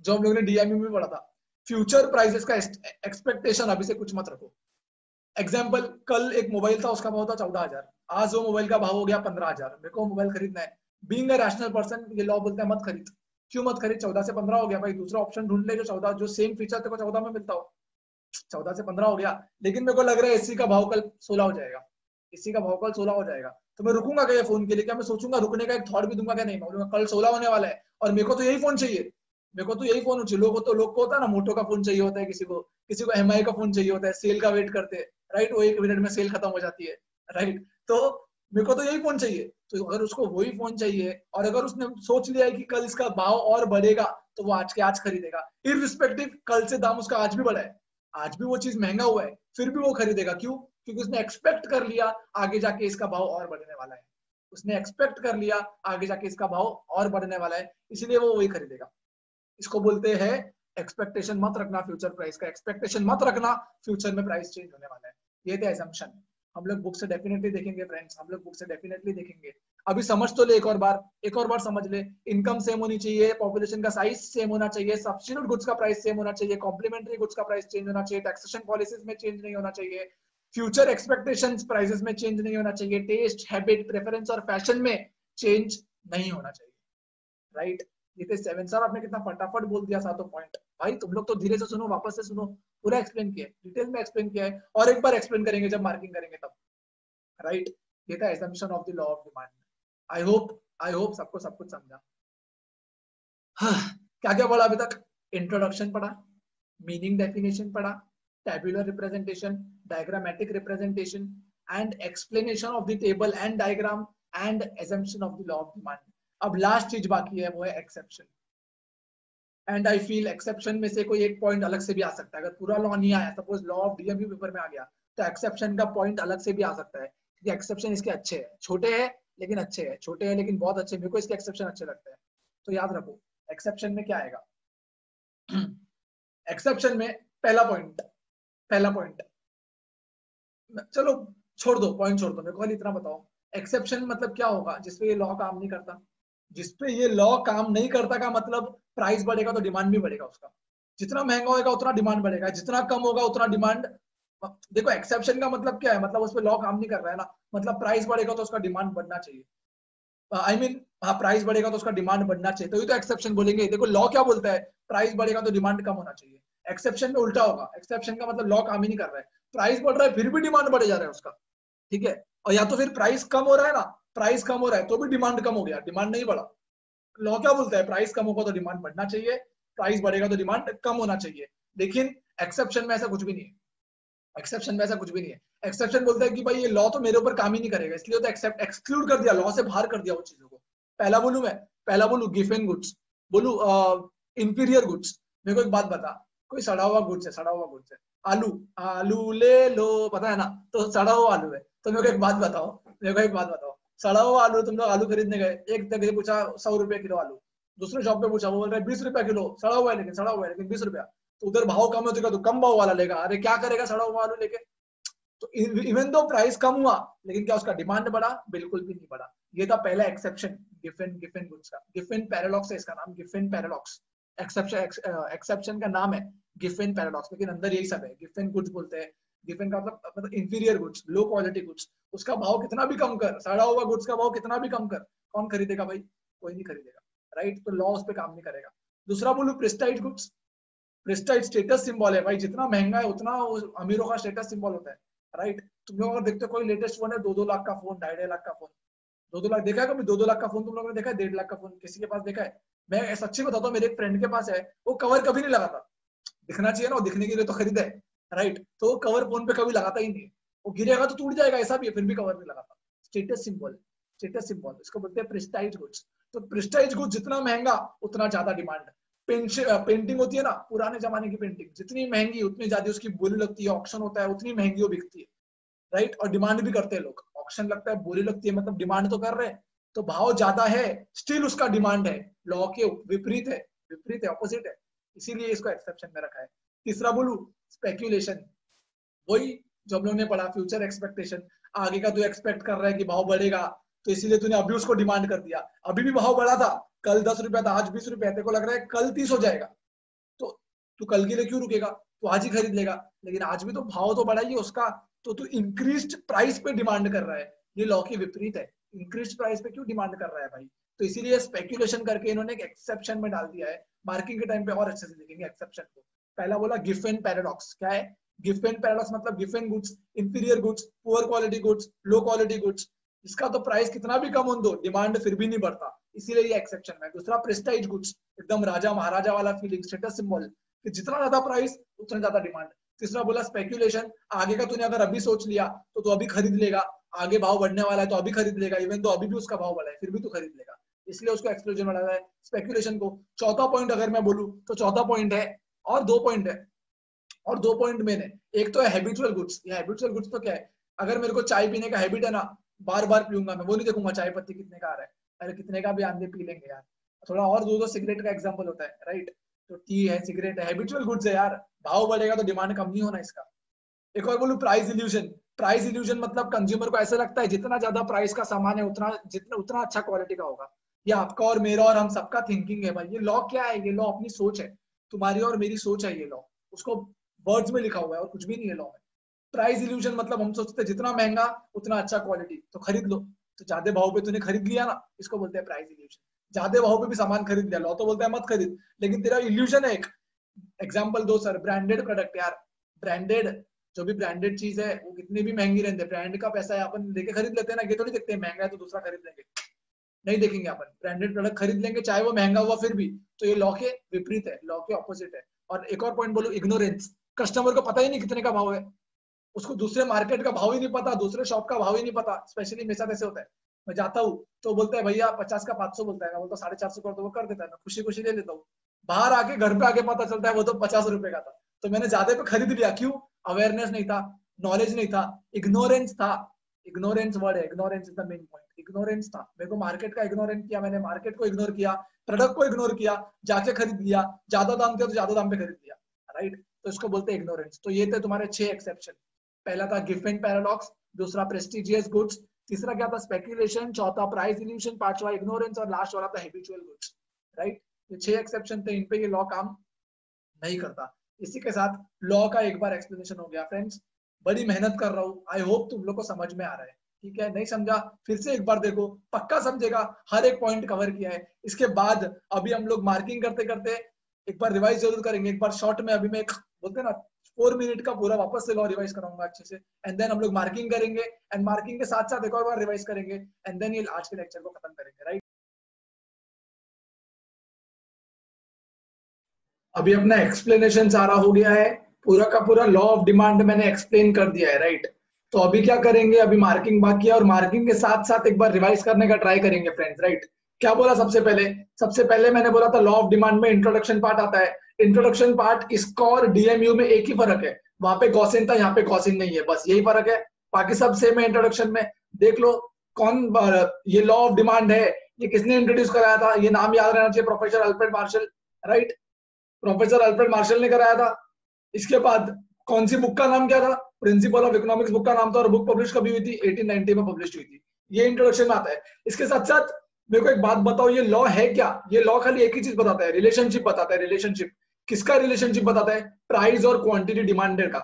S1: जो हम लोग ने डीएमयू में पढ़ा था, फ्यूचर प्राइसेस का एक्सपेक्टेशन अभी से कुछ मत रखो। एग्जाम्पल, कल एक मोबाइल था उसका भाव था 14,000, आज वो मोबाइल का भाव हो गया 15,000, मेरे को मोबाइल खरीदना है, बीइंग अ रैशनल पर्सन ये लॉ बोलता है मत खरीद। क्यों मत खरीद? 14 से 15 हो गया भाई, दूसरा ऑप्शन ढूंढ ले जो 14 जो सेम फीचर तेरे को 14 में मिलता हो। 14 से 15 हो गया, लेकिन मेरे को लग रहा है एसी का भाव कल 16 हो जाएगा, एसी का भाव कल 16 हो जाएगा, तो मैं रुकूंगा क्या ये फोन के लिए? क्या मैं सोचूंगा रुकने का, एक थॉट भी दूंगा क्या? नहीं, मैं बोलूंगा कल 16 होने वाला है और मेरे को तो यही फोन चाहिए, मेरे को तो यही फोन चाहिए। लोग को होता है ना, मोटो का फोन चाहिए होता है, किसी को एमआई का फोन चाहिए होता है, सेल का वेट करते हैं, राइट, वो 1 मिनट में सेल खत्म हो जाती है, राइट। तो मेरे को तो यही फोन चाहिए, तो अगर उसको वही फोन चाहिए और अगर उसने सोच लिया है कि कल इसका भाव और बढ़ेगा तो वो आज के आज खरीदेगा, इररिस्पेक्टिव कल से दाम उसका आज भी बढ़ा है, आज भी वो चीज महंगा हुआ है, फिर भी वो खरीदेगा। क्यों? क्योंकि उसने एक्सपेक्ट कर लिया आगे जाके इसका भाव और बढ़ने वाला है, उसने एक्सपेक्ट कर लिया आगे जाके इसका भाव और बढ़ने वाला है, इसलिए वो वही खरीदेगा। इसको बोलते हैं एक्सपेक्टेशन मत रखना फ्यूचर प्राइस का, एक्सपेक्टेशन मत रखना फ्यूचर में प्राइस चेंज होने वाला है, ये थे असम्पशन। हम लोग बुक से डेफिनेटली देखेंगे फ्रेंड्स, हम लोग बुक से डेफिनेटली देखेंगे। अभी समझ तो ले, एक और बार समझ ले, इनकम सेम होनी चाहिए, पॉपुलेशन का साइज सेम होना चाहिए, सब्स्टिट्यूट गुड्स का प्राइस सेम होना चाहिए, कॉम्प्लीमेंट्री गुड्स का प्राइस चेंज होना चाहिए, टैक्सेशन पॉलिसीज में चेंज नहीं होना चाहिए, फ्यूचर एक्सपेक्टेशंस प्राइसेस में चेंज नहीं होना चाहिए, टेस्ट, हैबिट, प्रेफरेंस और फैशन में चेंज नहीं होना चाहिए, राइट। ये थे 7 सर, आपने कितना फटाफट बोल दिया सातों पॉइंट। भाई तुम लोग तो धीरे से सुनो, वापस से सुनो, पूरा एक्सप्लेन किया है, डिटेल में एक्सप्लेन किया है, और एक बार एक्सप्लेन करेंगे जब मार्किंग करेंगे तब, राइट। ये था assumption of the law of demand. I hope सबको सब कुछ समझा। हाँ, क्या क्या पढ़ा अभी तक? इंट्रोडक्शन पढ़ा, मीनिंग डेफिनेशन पढ़ा, tabular representation, diagrammatic representation and explanation of the table and diagram and assumption of the law of demand. अब लास्ट चीज बाकी है, वो है exception. And I feel exception में से कोई एक पॉइंट अलग से भी आ सकता है, अगर पूरा लॉ नहीं आया, suppose law of DMU paper में आ गया, तो एक्सेप्शन का पॉइंट अलग से भी आ सकता है, क्योंकि एक्सेप्शन इसके अच्छे हैं, छोटे हैं लेकिन अच्छे हैं, छोटे हैं लेकिन बहुत अच्छे, मेरे को इसके एक्सेप्शन अच्छे लगते हैं। तो याद रखो एक्सेप्शन में क्या आएगा। एक्सेप्शन में पहला पॉइंट चलो छोड़ दो, पॉइंट छोड़ दो, मेरे को इतना बताओ एक्सेप्शन मतलब क्या होगा? जिसपे ये लॉ काम नहीं करता, जिसपे ये लॉ काम नहीं करता का मतलब प्राइस बढ़ेगा तो डिमांड भी बढ़ेगा उसका, जितना महंगा होगा उतना डिमांड बढ़ेगा, जितना कम होगा उतना डिमांड। देखो एक्सेप्शन का मतलब क्या है, मतलब उस पर लॉ काम नहीं कर रहा है ना, मतलब प्राइस बढ़ेगा तो उसका डिमांड बढ़ना चाहिए, आई मीन हाँ प्राइस बढ़ेगा तो उसका डिमांड बढ़ना चाहिए, तो ये तो एक्सेप्शन बोलेंगे। देखो लॉ क्या बोलता है, प्राइस बढ़ेगा तो डिमांड कम होना चाहिए, एक्सेप्शन में उल्टा होगा, एक्सेप्शन का मतलब लॉ काम ही नहीं कर रहा है, प्राइस बढ़ रहा है फिर भी डिमांड बढ़े जा रहा है उसका, ठीक है। और या तो फिर प्राइस कम हो रहा है ना, प्राइस कम हो रहा है तो भी डिमांड कम हो गया, डिमांड नहीं बढ़ा, लॉ क्या बोलता है, प्राइस कम होगा तो डिमांड बढ़ना चाहिए, प्राइस बढ़ेगा तो डिमांड कम होना चाहिए। लेकिन एक्सेप्शन में ऐसा कुछ भी नहीं है, एक्सेप्शन में ऐसा कुछ भी नहीं है। एक्सेप्शन बोलता है कि भाई ये लॉ तो मेरे ऊपर काम ही नहीं करेगा, इसलिए तो एक्सेप्ट एक्सक्लूड कर दिया, लॉ से बाहर कर दिया वो चीजों को। पहला बोलूं मैं, पहला बोलूं गिवन गुड्स, बोलूं इंफीरियर गुड्स। मेरे को एक बात बता, कोई सड़ा हुआ गुड्स है, सड़ा हुआ गुड्स है, आलू, आलू ले लो, पता है ना, तो सड़ा हुआ आलू है। तो मेरे को एक बात बताओ, मेरे को एक बात बताओ, सड़ा हुआ आलू, तुम लोग आलू खरीदने गए, एक जगह पूछा 100 रुपए किलो आलू, दूसरे शॉप पे पूछा, वो बोल रहा है 20 रुपया किलो, सड़ा हुआ है लेकिन, सड़ा हुआ है लेकिन 20 रुपया। तो उधर भाव कम होगा तो कम भाव वाला लेगा, अरे क्या करेगा सड़ा हुआ आलू लेके। तो इवन दो प्राइस कम हुआ, लेकिन क्या उसका डिमांड बढ़ा? बिल्कुल भी नहीं बढ़ा। ये था पहला एक्सेप्शन गिफन गिफन गुड्स का, गिफन पैराडॉक्स है इसका नाम, गिफन पैराडॉक्स। एक्सेप्शन एक्सेप्शन का नाम है गिफन पैराडॉक्स, लेकिन अंदर यही सब है, गिफन गुड्स बोलते हैं। गिफन का मतलब inferior goods, low quality goods, उसका भाव कितना भी कम कर, सड़ा हुआ गुड्स का भाव कितना भी कम कर, कौन खरीदेगा भाई? कोई नहीं खरीदेगा, राइट? तो लॉ उस पर काम नहीं करेगा। दूसरा बोलू prestige goods. Prestige status symbol है भाई, जितना महंगा है उतना अमीरों का स्टेटस सिंबल होता है, राइट? तुम लोग अगर देखते हो कोई लेटेस्ट फोन है 2-2 लाख का फोन, 2.5-2.5 लाख का फोन, 2-2 लाख देखा है कभी? 2-2 लाख का फोन तुम लोगों ने देखा है? 1.5 लाख का फोन किसी के पास देखा है? मैं सच्ची बताता हूँ, मेरे एक फ्रेंड के पास है, वो कवर कभी नहीं लगाता। दिखना चाहिए ना, वो दिखने के लिए तो खरीदा है, राइट? तो वो कवर फोन पे कभी लगाता ही नहीं है, वो गिरेगा तो टूट जाएगा, ऐसा भी है, फिर भी कवर नहीं लगाता। स्टेटस सिंबल, स्टेटस सिंबल, इसको बोलते हैं प्रेस्टाइज गुड्स। तो प्रेस्टाइज गुड्स जितना महंगा उतना ज्यादा डिमांड। पेंटिंग होती है ना, पुराने जमाने की पेंटिंग, जितनी महंगी उतनी ज्यादा उसकी बोली लगती है, ऑक्शन होता है, उतनी महंगी वो बिकती है, राइट? और डिमांड भी करते हैं लोग, ऑक्शन लगता है, बोली लगती है, मतलब डिमांड तो कर रहे हैं, तो भाव ज्यादा है, स्टिल उसका डिमांड है। लॉ के विपरीत है, विपरीत है, ऑपोजिट है, इसीलिए इसको एक्सेप्शन में रखा है। तीसरा बोलू स्पेक्यूलेशन, वही जो हम लोग ने पढ़ा, फ्यूचर एक्सपेक्टेशन। आगे का तू एक्सपेक्ट कर रहा है कि भाव बढ़ेगा, तो इसीलिए तूने अभी उसको डिमांड कर दिया। अभी भी भाव बढ़ा था, कल 10 रुपया था, आज 20 रुपया, तेरे को लग रहा है कल 30 हो जाएगा, तो तू कल के लिए क्यों रुकेगा? तू आज ही खरीद लेगा। लेकिन आज भी तो भाव तो बढ़ा ही है उसका, तो तू इंक्रीज्ड प्राइस पे डिमांड कर रहा है। ये लॉ के विपरीत है, इंक्रीज्ड प्राइस पे क्यों डिमांड कर रहा है भाई? तो इसीलिए स्पेक्यूलेशन करके इन्होंने एक एक्सेप्शन में डाल दिया है। मार्किंग के टाइम पे और अच्छे से लिखेंगे एक्सेप्शन को। पहला बोला गिफन पैराडॉक्स, क्या है गिफन पैराडॉक्स? मतलब Giffen goods, inferior goods, poor quality goods, low quality goods, इसका तो प्राइस कितना भी कम हो दो, डिमांड फिर भी नहीं बढ़ता, इसीलिए ये एक्सेप्शन है। दूसरा प्रेस्टाइज गुड्स, एकदम राजा महाराजा वाला फीलिंग, स्टेटस सिंबल, कि जितना ज्यादा प्राइस उतना ज्यादा डिमांड। तीसरा बोला स्पेक्यूलेशन, आगे का तूने अगर अभी सोच लिया तो तू अभी खरीद लेगा, आगे भाव बढ़ने वाला है तो अभी खरीद लेगा, इवन तो अभी भी उसका भाव बढ़ा है फिर भी तू खरीद लेगा, इसलिए उसको एक्सक्लूजन में डाला है स्पेक्यूलेशन को। चौथा पॉइंट अगर मैं बोलूं तो चौथा पॉइंट है, और 2 पॉइंट है, और 2 पॉइंट मेन है। एक तो है हैबिचुअल गुड्स। ये हैबिचुअल गुड्स तो क्या है? अगर मेरे को चाय पीने का हैबिट है ना, बार बार पीऊंगा मैं, वो नहीं देखूंगा चाय पत्ती कितने का आ रहा है, अरे कितने का भी आंधे पी लेंगे यार। थोड़ा और दो, सिगरेट का एग्जाम्पल होता है, राइट? तो टी है, सिगरेट है, हैबिचुअल गुड्स है यार, भाव बढ़ेगा तो डिमांड कम नहीं होना इसका। एक और बोलूं प्राइस इल्यूजन। प्राइस इल्यूजन मतलब कंज्यूमर को ऐसा लगता है जितना ज्यादा प्राइस का सामान है उतना जितना उतना अच्छा क्वालिटी का होगा। ये आपका और मेरा और हम सबका थिंकिंग है भाई। ये लॉ क्या है? ये लॉ अपनी सोच है, तुम्हारी और मेरी सोच है ये लॉ, उसको वर्ड्स में लिखा हुआ है और कुछ भी नहीं है लॉ में। प्राइस इल्यूजन मतलब हम सोचते हैं जितना महंगा उतना अच्छा क्वालिटी, तो खरीद लो, तो ज्यादा भाव पे तूने खरीद लिया ना, इसको बोलते हैं प्राइस इल्यूजन। ज्यादा भाव पे भी सामान खरीद लिया, लॉ तो बोलता है मत खरीद, लेकिन तेरा इल्यूजन है एक। एग्जाम्पल दो सर, ब्रांडेड प्रोडक्ट यार, ब्रांडेड, जो भी ब्रांडेड चीज है वो कितनी भी महंगी रहती है, ब्रांड का पैसा है, अपन लेके खरीद लेते हैं ना, ये तो नहीं देखते महंगा है तो दूसरा खरीद लेंगे, नहीं देखेंगे अपन, ब्रांडेड प्रोडक्ट खरीद लेंगे चाहे वो महंगा हुआ फिर भी। तो ये लॉ के विपरीत है, लॉ के ऑपोजिट है। और एक और पॉइंट बोलो इग्नोरेंस। कस्टमर को पता ही नहीं कितने का भाव है, उसको दूसरे मार्केट का भाव ही नहीं पता, दूसरे शॉप का भाव ही नहीं पता। स्पेशली मेरे साथ ऐसे होता है, मैं जाता हूँ तो बोलता है भैया 50 का 500 बोलता है, मैं बोलता 450 कर, तो वो कर देता है, मैं खुशी खुशी ले लेता हूँ। बाहर आके घर पे आके पता चलता है वो तो 50 रुपए का था, तो मैंने ज्यादा पे खरीद लिया, क्यों? अवेयरनेस नहीं था, नॉलेज नहीं था, इग्नोरेंस था। इग्नोरेंस वर्ड है, ignorance is the main point, ignorance था। मेरे को मार्केट का इग्नोरेंस किया, मैंने मार्केट को इग्नोर किया, प्रोडक्ट को इग्नोर किया, जाके खरीद लिया, ज्यादा दाम किया तो ज्यादा दाम पे खरीद लिया, राइट? तो इसको बोलते हैं इग्नोरेंस। तो ये थे तुम्हारे 6 एक्सेप्शन। पहला था गिफन पैराडॉक्स, दूसरा प्रेस्टिजियस गुड्स, तीसरा क्या था स्पेक्यूलेशन, चौथा प्राइस इल्यूशन, पांचवा इग्नोरेंस, और लास्ट वाला था हैबिचुअल गुड्स, राइट? ये 6 एक्सेप्शन थे, इन पे ये लॉ काम नहीं करता। इसी के साथ लॉ का एक बार एक्सप्लेनेशन हो गया फ्रेंड्स। बड़ी मेहनत कर रहा हूँ, आई होप तुम लोग को समझ में आ रहा है, ठीक है? नहीं समझा फिर से एक बार देखो, पक्का समझेगा, हर एक पॉइंट कवर किया है। इसके बाद अभी हम लोग मार्किंग करते करते एक बार रिवाइज जरूर करेंगे, एक बार शॉर्ट में, अभी मैं एक बोलते ना 4 मिनट का पूरा वापस से लॉ रिवाइज कराऊंगा अच्छे से, एंड देन हम लोग मार्किंग करेंगे, एंड मार्किंग के साथ साथ एक और बार रिवाइज करेंगे, एंड देन ये आज के लेक्चर को खत्म करेंगे, राइट? अभी अपना एक्सप्लेनेशन सारा हो गया है, पूरा का पूरा लॉ ऑफ डिमांड मैंने एक्सप्लेन कर दिया है, राइट। तो अभी क्या करेंगे, अभी मार्किंग बाकी है और मार्किंग के साथ साथ एक बार रिवाइज करने का ट्राई करेंगे फ्रेंड्स, राइट। क्या बोला सबसे पहले मैंने बोला था लॉ ऑफ डिमांड में इंट्रोडक्शन पार्ट आता है। इंट्रोडक्शन पार्ट, इसका और डीएमयू में एक ही फर्क है, वहां पे गॉसिन था, यहाँ पे गॉसिन नहीं है, बस यही फर्क है, बाकी सब सेम है। इंट्रोडक्शन में देख लो कौन, ये लॉ ऑफ डिमांड है, ये किसने इंट्रोड्यूस कराया था, ये नाम याद रहना चाहिए, professor Alfred martial, right. Professor Alfred Marshall ने कराया था। इसके बाद कौन सी बुक का नाम क्या था, प्रिंसिपल ऑफ इकोनॉमिक्स बुक का नाम था, और बुक पब्लिश कभी हुई थी, 1890 में पब्लिश हुई थी। ये इंट्रोडक्शन में आता है। इसके साथ साथ मेरे को एक बात बताओ, ये लॉ है क्या, ये लॉ खाली एक ही चीज बताता है, रिलेशनशिप बताता है। रिलेशनशिप किसका रिलेशनशिप बताता है, प्राइस और क्वांटिटी डिमांडेड का,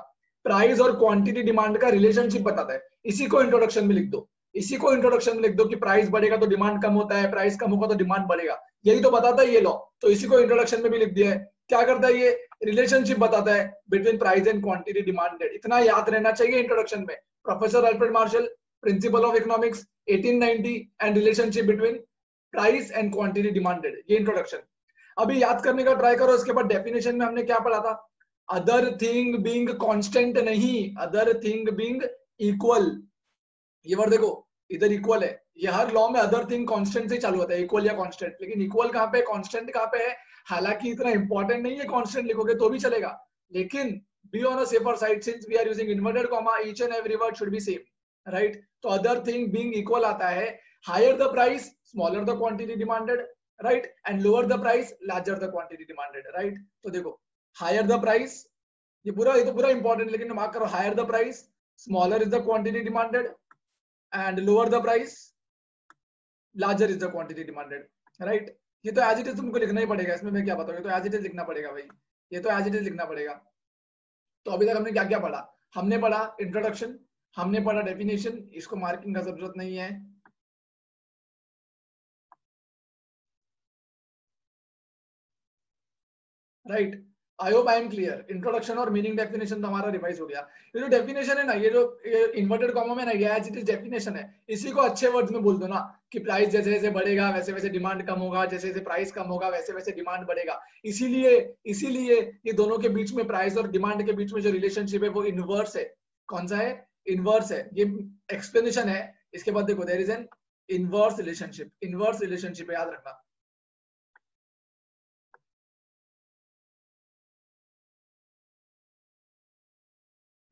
S1: प्राइस और क्वांटिटी डिमांड का रिलेशनशिप बताता है। इसी को इंट्रोडक्शन में लिख दो, इसी को इंट्रोडक्शन में लिख दो कि प्राइस बढ़ेगा तो डिमांड कम होता है, प्राइस कम होगा तो डिमांड बढ़ेगा, यही तो बताता है ये लॉ। तो इसी को इंट्रोडक्शन में भी लिख दिया है। क्या करता है ये, रिलेशनशिप बताता है between price and quantity demanded, इतना याद रहना चाहिए इंट्रोडक्शन में। Professor Alfred martial, principal of economics 1890 and relationship between price and quantity demanded, ये इंट्रोडक्शन। अभी याद करने का ट्राई करो। इसके बाद डेफिनेशन में हमने क्या पढ़ा था, अदर थिंग बीइंग कांस्टेंट नहीं, अदर थिंग बीइंग इक्वल। ये वर्ड देखो, इधर इक्वल है, ये हर लॉ में अदर थिंग कांस्टेंट से चालू होता है, इक्वल या कांस्टेंट, लेकिन इक्वल कहाँ पे, कांस्टेंट कहाँ पे है। हालांकि इतना इंपॉर्टेंट नहीं है, कांस्टेंट लिखोगे तो भी चलेगा, लेकिन be on a safer side since we are using inverted comma, each and every word should be same, right. तो अदर थिंग बीइंग इक्वल आता है, higher the price smaller the quantity demanded, right, and lower the price larger the quantity demanded, right. तो देखो higher the price, ये तो पूरा important, लेकिन mark करो, higher the price smaller is the quantity demanded and lower the price larger is the quantity demanded, right। ये तो as it is तुमको लिखना ही पड़ेगा, इसमें मैं क्या बताऊं, ये तो एज इट इज लिखना पड़ेगा भाई, ये तो एज इट इज लिखना पड़ेगा। तो अभी तक हमने क्या क्या पढ़ा, हमने पढ़ा इंट्रोडक्शन, हमने पढ़ा डेफिनेशन, इसको मार्किंग का जरूरत नहीं है, right. I hope I am clear. Introduction और मीनिंग डेफिनेशन तो हमारा रिवाइज हो गया। ये जो डेफिनेशन है ना, ये जो इन्वर्टेड कॉमा में ना, ये एज इट इज डेफिनेशन है, इसी को अच्छे वर्ड्स में बोल दो ना, कि प्राइस जैसे जैसे बढ़ेगा वैसे वैसे डिमांड कम होगा, जैसे जैसे प्राइस कम होगा वैसे वैसे डिमांड बढ़ेगा। इसीलिए इसीलिए ये दोनों के बीच में, प्राइस और डिमांड के बीच में जो रिलेशनशिप है वो इनवर्स है। कौन सा है, इनवर्स है। ये एक्सप्लेनेशन है। इसके बाद देखो, there is an inverse relationship, inverse relationship याद रखना।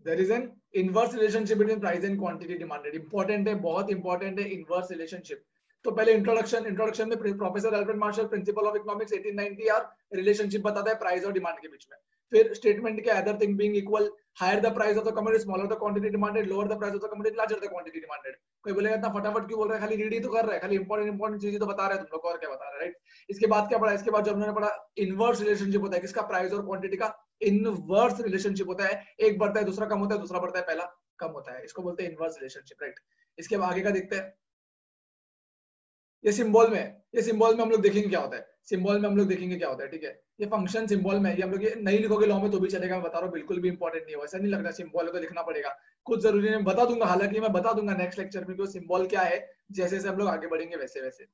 S1: There is an inverse relationship between price and quantity demanded. Important है, बहुत important है inverse relationship। तो पहले इंट्रोडक्शन में professor Alfred martial, principal of economics 1890 यार, रिलेशनशिप बताता है प्राइस और डिमांड के बीच में। फिर स्टेटमेंट के other thing being equal, higher the price of the commodity smaller the quantity demanded, lower the price of the commodity larger the quantity demanded. कोई बोलेगा इतना फटाफट क्यों बोल रहा है, खाली रीड ही तो कर रहा है, खाली इंपॉर्टेंट चीजें तो बता रहे हैं तुम लोग, और क्या बता रहे हैं, राइट। इसके बाद क्या पढ़ा, इसके बाद जो हमने पढ़ा, इनवर्स रिलेशनशिप होता है किसका, प्राइस और क्वांटिटी का इनवर्स रिलेशनशिप होता है, एक बढ़ता है दूसरा कम होता है, दूसरा बढ़ता है पहला कम होता है, इसको बोलते हैं इनवर्स रिलेशनशिप, राइट। इसके आगे का देखते हैं। ये सिंबल में, ये सिंबल में हम लोग देखेंगे क्या होता है, सिंबल में हम लोग देखेंगे क्या होता है, ठीक है। ये फंक्शन सिंबल में, ये हम लोग ये नहीं लिखोगे लॉ में तो भी चलेगा, मैं बता रहा हूँ, बिल्कुल भी इंपॉर्टेंट नहीं है, वैसा नहीं लगता सिंबल तो लिखना पड़ेगा, कुछ जरूरी नहीं, बता दूंगा, हालांकि मैं बता दूंगा नेक्स्ट लेक्चर में कि सिंबल क्या है, जैसे जैसे हम लोग आगे बढ़ेंगे वैसे वैसे,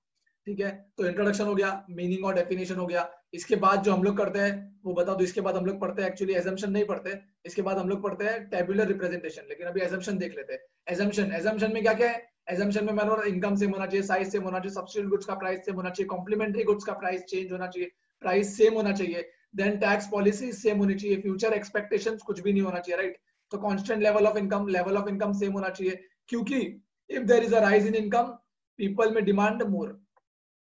S1: ठीक है। तो इंट्रोडक्शन हो गया, मीनिंग और डेफिनेशन हो गया। इसके बाद जो हम लोग करते हैं वो बता दो। इसके बाद हम लोग पढ़ते हैं, एक्चुअली एजम्पशन नहीं पढ़ते, इसके बाद हम लोग पढ़ते हैं टेबुलर रिप्रेजेंटेशन, लेकिन अभी एजम्पशन देख लेते हैं। एजम्पशन में क्या क्या है, एजम्पशन में मैंने इनकम सेम होना चाहिए, साइज सेम होना चाहिए, सब्स्टिट्यूट गुड्स का प्राइस सेम होना चाहिए, कॉम्प्लीमेंट्री गुड्स का प्राइस चेंज होना चाहिए, प्राइस सेम होना चाहिए, देन टैक्स पॉलिसी सेम होनी चाहिए, फ्यूचर एक्सपेक्टेशंस कुछ भी नहीं होना चाहिए, राइट। तो constant level of income same होना चाहिए, क्योंकि if there is a rise in income people में demand more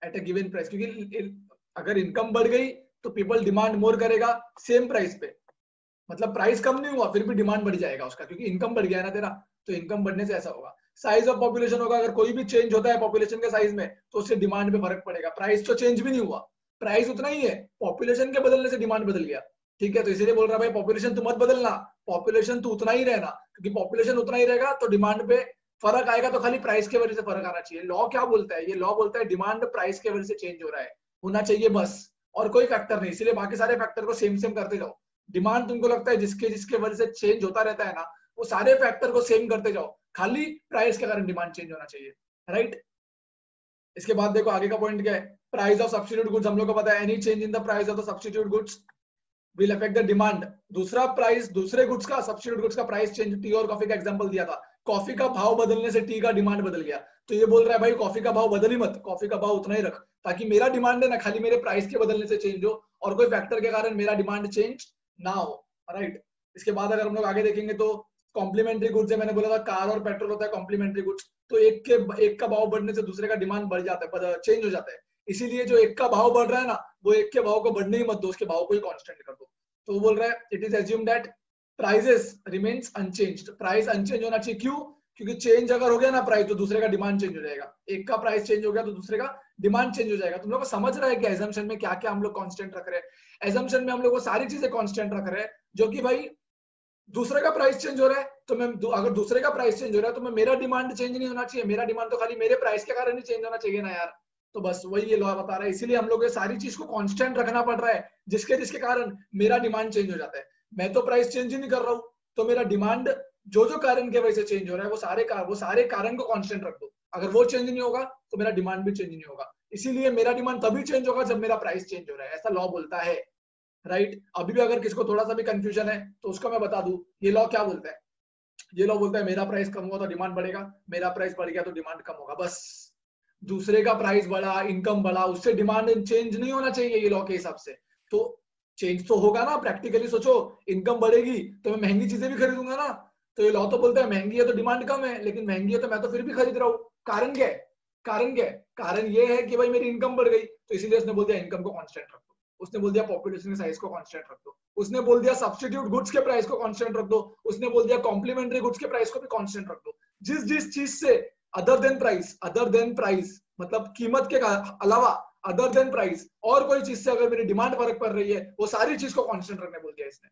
S1: at a given price, क्योंकि अगर इनकम बढ़ गई तो पीपल डिमांड मोर करेगा सेम प्राइस पे, मतलब प्राइस कम नहीं हुआ फिर भी डिमांड बढ़ जाएगा उसका, क्योंकि इनकम बढ़ गया है ना तेरा, तो इनकम बढ़ने से ऐसा होगा। साइज ऑफ पॉपुलेशन होगा, अगर कोई भी चेंज होता है पॉपुलेशन के साइज में तो उससे डिमांड पे फर्क पड़ेगा। प्राइस तो चेंज भी नहीं हुआ, प्राइस उतना ही है, पॉपुलेशन के बदलने से डिमांड बदल गया, ठीक है। तो इसीलिए बोल रहा भाई पॉपुलेशन तो मत बदलना, पॉपुलेशन तो उतना ही रहना, क्योंकि पॉपुलेशन उतना ही रहेगा तो डिमांड पे फर्क आएगा, तो खाली प्राइस के वजह से फर्क आना चाहिए। लॉ क्या बोलता है, ये लॉ बोलता है डिमांड प्राइस के वजह से चेंज हो रहा है, होना चाहिए बस, और कोई फैक्टर नहीं, इसीलिए बाकी सारे फैक्टर को सेम सेम करते जाओ। डिमांड तुमको लगता है जिसके जिसके वजह से चेंज होता रहता है ना, वो सारे फैक्टर को सेम करते जाओ, खाली प्राइस के कारण डिमांड चेंज होना चाहिए, राइट। इसके बाद देखो आगे का पॉइंट क्या है, प्राइस ऑफ सब्स्टिट्यूट गुड्स, हम लोग को पता है any change in the price of the substitute goods will affect the demand. दूसरा प्राइस, दूसरे गुड्स का, सब्स्टिट्यूट गुड्स का प्राइस चेंज, टी और कॉफी का एग्जांपल दिया था, कॉफी का भाव बदलने से टी का डिमांड बदल गया, तो ये बोल रहा है भाई कॉफी का भाव बदल ही मत, कॉफी का भाव उतना ही रख, ताकि मेरा डिमांड है ना खाली मेरे प्राइस के बदलने से चेंज हो और कोई फैक्टर के कारण मेरा डिमांड चेंज ना हो, राइट। इसके बाद अगर हम लोग आगे देखेंगे तो कॉम्प्लीमेंट्री गुड्स है, मैंने बोला था कार और पेट्रोल होता है कॉम्प्लीमेंट्री गुड्स, तो एक का भाव बढ़ने से दूसरे का डिमांड बढ़ जाता है, चेंज हो जाता है। इसीलिए जो एक का भाव बढ़ रहा है ना, वो एक के भाव को बढ़ने ही मत दो, उसके भाव को ही कांस्टेंट कर दो। तो वो बोल रहा है it is assume that prices remains unchanged, price unchange होना चाहिए, क्यों? क्योंकि चेंज अगर हो गया ना प्राइस, तो दूसरे का डिमांड चेंज हो जाएगा, एक का प्राइस चेंज हो गया तो दूसरे का डिमांड चेंज हो जाएगा। तुम लोग को समझ रहा है कि एजम्पशन में क्या क्या हम लोग कांस्टेंट रख रहे हैं? एजम्पशन में हम लोग वो सारी चीजें कांस्टेंट रख रहे हैं, जो कि भाई दूसरे का प्राइस चेंज हो रहा है, तो मैं अगर दूसरे का प्राइस चेंज हो रहा है तो मैं मेरा डिमांड चेंज नहीं होना चाहिए, मेरा डिमांड तो खाली मेरे प्राइस के कारण ही चेंज होना चाहिए ना यार। तो बस वही ये लॉ बता रहा है, इसीलिए हम लोग ये सारी चीज को कांस्टेंट रखना पड़ रहा है, जिसके जिसके कारण मेरा डिमांड चेंज हो जाता है। मैं तो प्राइस चेंज ही नहीं कर रहा हूँ, तो मेरा डिमांड जो जो कारण के वजह से चेंज हो रहा है वो सारे कारण को कांस्टेंट रख दो, अगर वो चेंज नहीं होगा तो मेरा डिमांड भी चेंज नहीं होगा, इसीलिए मेरा डिमांड तभी चेंज होगा जब मेरा प्राइस चेंज हो रहा है, ऐसा लॉ बोलता है, राइट। अभी भी अगर किसको थोड़ा सा भी कंफ्यूजन है तो उसको मैं बता दूं, ये लॉ क्या बोलता है? ये लॉ बोलता है मेरा प्राइस कम हुआ तो डिमांड बढ़ेगा, मेरा प्राइस बढ़ गया तो डिमांड कम होगा, बस। दूसरे का प्राइस बढ़ा, इनकम बढ़ा, उससे डिमांड चेंज नहीं होना चाहिए ये लॉ के हिसाब से। तो चेंज तो होगा ना, प्रैक्टिकली सोचो, इनकम बढ़ेगी तो मैं महंगी चीजें भी खरीदूंगा ना, तो ये लॉ तो बोलता है महंगी है तो डिमांड कम है, लेकिन महंगी है तो मैं तो फिर भी खरीद रहा हूँ, कारण क्या है? कारण क्या है? कारण ये है कि भाई मेरी इनकम बढ़ गई, तो इसीलिए उसने बोल दिया इनकम को कांस्टेंट रख दो, उसने बोल दिया पॉपुलेशन साइज को कांस्टेंट रख दो, उसने बोल दिया सब्स्टिट्यूट गुड्स के प्राइस को कांस्टेंट रख दो, उसने बोल दिया कॉम्प्लीमेंट्री गुड्स के प्राइस को भी कांस्टेंट रख दो। जिस जिस चीज से अदर देन प्राइस मतलब कीमत के अलावा अदर देन प्राइस और कोई चीज से अगर मेरी डिमांड फर्क पड़ रही है, वो सारी चीज को कांस्टेंट रखने बोल दिया इसने,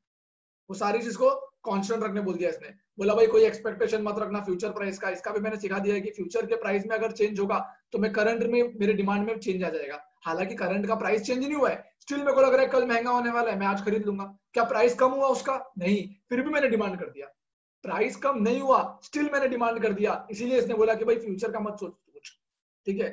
S1: वो सारी चीज को कांस्टेंट रखने बोल दिया इसने। बोला भाई कोई एक्सपेक्टेशन मत रखना फ्यूचर प्राइस का, इसका भी मैंने सिखा दिया है कि फ्यूचर के प्राइस में अगर चेंज होगा तो मैं करंट में मेरे डिमांड में चेंज आ जाएगा, हालांकि करंट का प्राइस चेंज नहीं हुआ है, स्टिल मेरे को लग रहा है कल महंगा होने वाला है, मैं आज खरीद लूंगा, क्या प्राइस कम हुआ उसका? नहीं, फिर भी मैंने डिमांड कर दिया, प्राइस कम नहीं हुआ, स्टिल मैंने डिमांड कर दिया, इसीलिए इसने बोला कि भाई फ्यूचर का मत सोच कुछ, ठीक है।